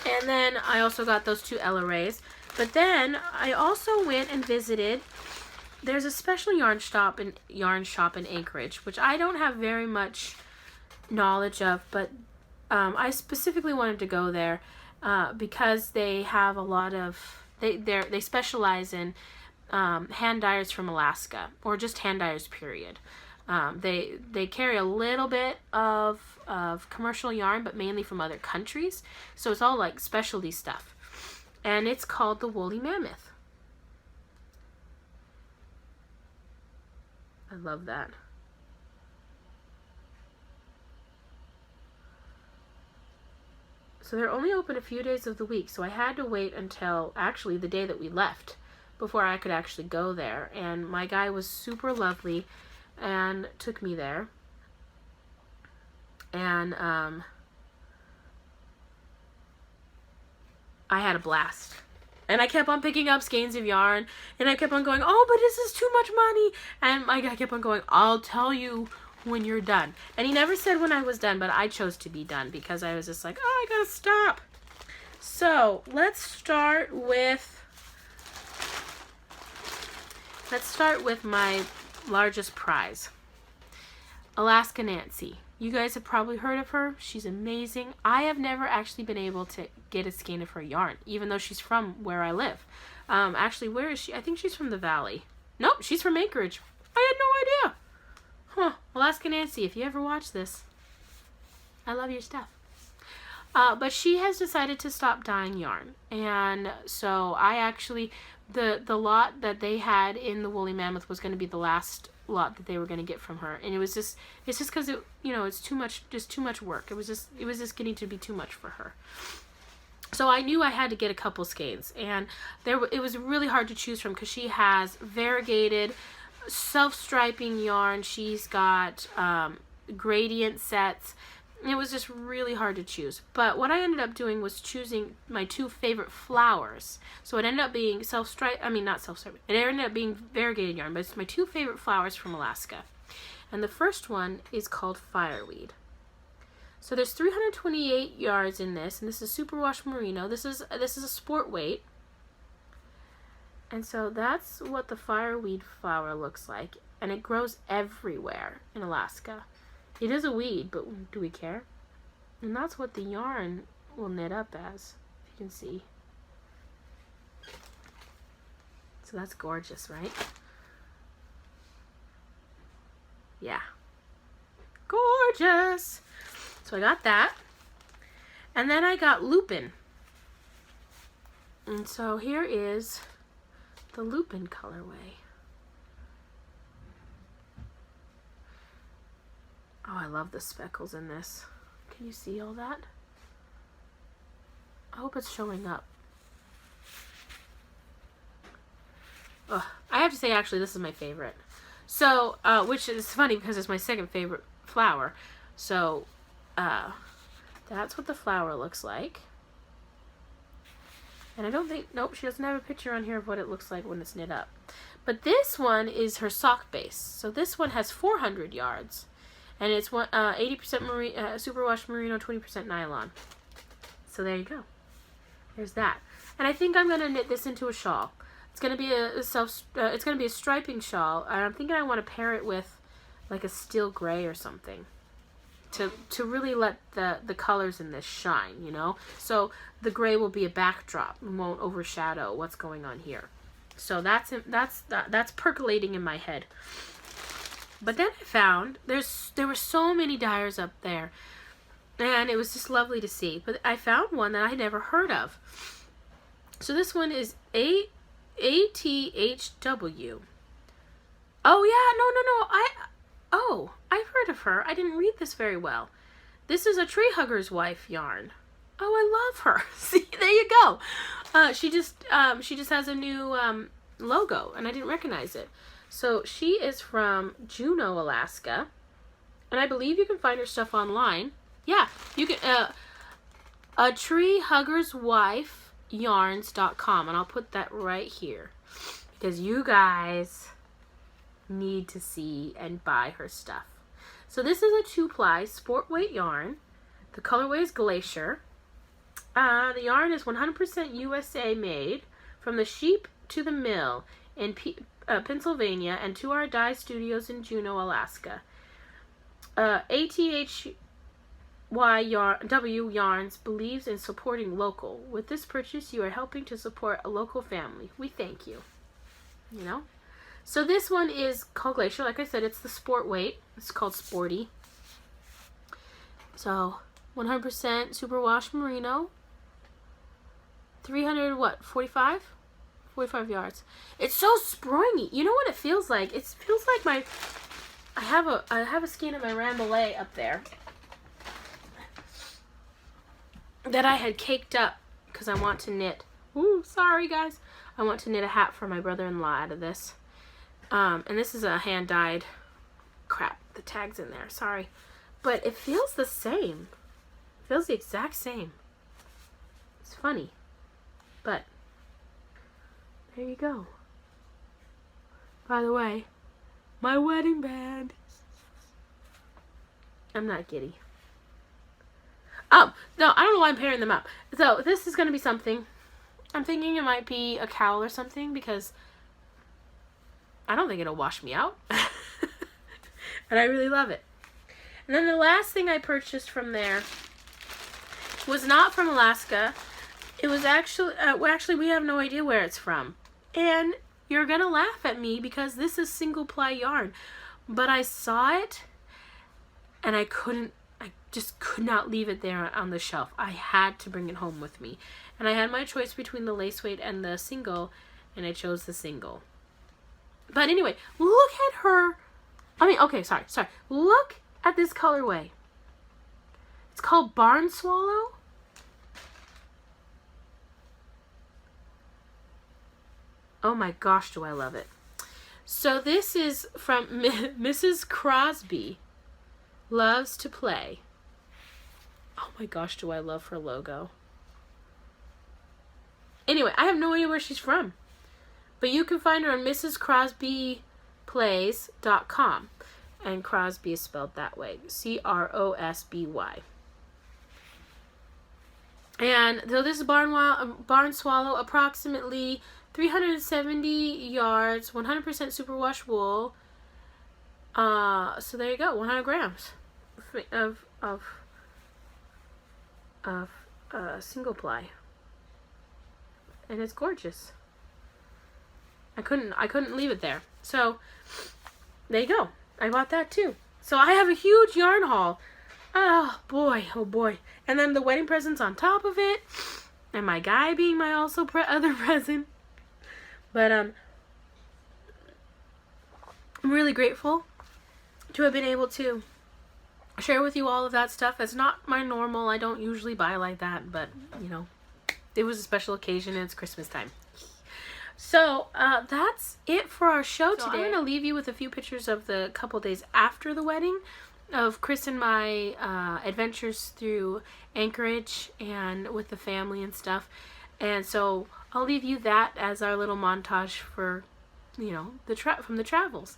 And then I also got those two Ella Rays. But then I also went and visited, there's a special yarn shop in Anchorage, which I don't have very much knowledge of, but I specifically wanted to go there because they have a lot of, they specialize in hand dyers from Alaska, or just hand dyers, period. They carry a little bit of commercial yarn, but mainly from other countries. So it's all like specialty stuff. And it's called the Woolly Mammoth. I love that. So they're only open a few days of the week, so I had to wait until actually the day that we left before I could actually go there. And my guy was super lovely and took me there. And I had a blast. And I kept on picking up skeins of yarn, and I kept on going, oh, but this is too much money. And my guy kept on going, I'll tell you when you're done. And he never said when I was done, but I chose to be done because I was just like, oh, I gotta stop. So let's start with my largest prize, Alaska Nancy. You guys have probably heard of her. She's amazing. I have never actually been able to get a skein of her yarn, even though she's from where I live. Actually, where is she? I think she's from the Valley. Nope, she's from Anchorage. I had no idea. Huh, Alaska Nancy, if you ever watch this, I love your stuff. But she has decided to stop dyeing yarn. And so I actually, the lot that they had in the Woolly Mammoth was going to be the last lot that they were going to get from her. And it's just because it's too much work. It was just getting to be too much for her. So I knew I had to get a couple skeins. And it was really hard to choose from because she has variegated, self-striping yarn. She's got gradient sets. It was just really hard to choose. But what I ended up doing was choosing my two favorite flowers. So it ended up being not self-striping. It ended up being variegated yarn, but it's my two favorite flowers from Alaska. And the first one is called Fireweed. So there's 328 yards in this, and this is superwash merino. This is a sport weight. And so that's what the fireweed flower looks like. And it grows everywhere in Alaska. It is a weed, but do we care? And that's what the yarn will knit up as, if you can see. So that's gorgeous, right? Yeah. Gorgeous! So I got that. And then I got lupin. And so here is the lupin colorway. Oh, I love the speckles in this. Can you see all that? I hope it's showing up. Oh, I have to say, actually, this is my favorite. So, which is funny because it's my second favorite flower. So, that's what the flower looks like. And I don't think, nope, she doesn't have a picture on here of what it looks like when it's knit up. But this one is her sock base. So this one has 400 yards. And it's 80% superwash merino, 20% nylon. So there you go. There's that. And I think I'm going to knit this into a shawl. It's going to be it's going to be a striping shawl. And I'm thinking I want to pair it with like a steel gray or something. To really let the colors in this shine, you know? So the gray will be a backdrop and won't overshadow what's going on here. So that's percolating in my head. But then I found there were so many dyers up there, and it was just lovely to see. But I found one that I had never heard of. So this one is ATHW. Oh yeah, no. I've heard of her. I didn't read this very well. This is a tree hugger's wife yarn. Oh, I love her. See, there you go. She just has a new logo, and I didn't recognize it. So she is from Juneau, Alaska, and I believe you can find her stuff online. Yeah, you can. A tree hugger's wife yarns.com, and I'll put that right here because you guys need to see and buy her stuff. So this is a 2-ply sport weight yarn. The colorway is Glacier. The yarn is 100% USA made from the sheep to the mill in Pennsylvania and to our dye studios in Juneau, Alaska. ATHW Yarns believes in supporting local. With this purchase, you are helping to support a local family. We thank you. you know. So this one is called Glacier. Like I said, it's the sport weight. It's called Sporty. So 100% superwash merino. 300 what? 45 yards. It's so springy. You know what it feels like? It feels like I have a skein of my Rambouillet up there that I had caked up because I want to knit. Ooh, sorry guys. I want to knit a hat for my brother-in-law out of this. And this is a hand-dyed crap. The tag's in there. Sorry. But it feels the same. It feels the exact same. It's funny. But there you go. By the way, my wedding band. I'm not giddy. Oh, no, I don't know why I'm pairing them up. So this is going to be something. I'm thinking it might be a cowl or something because I don't think it'll wash me out. And I really love it. And then the last thing I purchased from there was not from Alaska. It was actually we have no idea where it's from. And you're going to laugh at me because this is single ply yarn. But I saw it and I just could not leave it there on the shelf. I had to bring it home with me. And I had my choice between the lace weight and the single, and I chose the single. But anyway, look at her. Okay, sorry. Look at this colorway. It's called Barn Swallow. Oh my gosh, do I love it. So this is from Mrs. Crosby. Loves to Play. Oh my gosh, do I love her logo. Anyway, I have no idea where she's from. But you can find her on mrscrosbyplays.com. And Crosby is spelled that way. Crosby. And so this is Barn Swallow, approximately 370 yards, 100% superwash wool. So there you go, 100 grams of single ply. And it's gorgeous. I couldn't leave it there. So there you go. I bought that too. So I have a huge yarn haul. Oh boy. And then the wedding presents on top of it. And my guy being my also other present. But I'm really grateful to have been able to share with you all of that stuff. It's not my normal. I don't usually buy like that. But, you know, it was a special occasion and it's Christmas time. So that's it for our show today. I'm going to leave you with a few pictures of the couple days after the wedding of Chris and my adventures through Anchorage and with the family and stuff. And so I'll leave you that as our little montage for, you know, from the travels.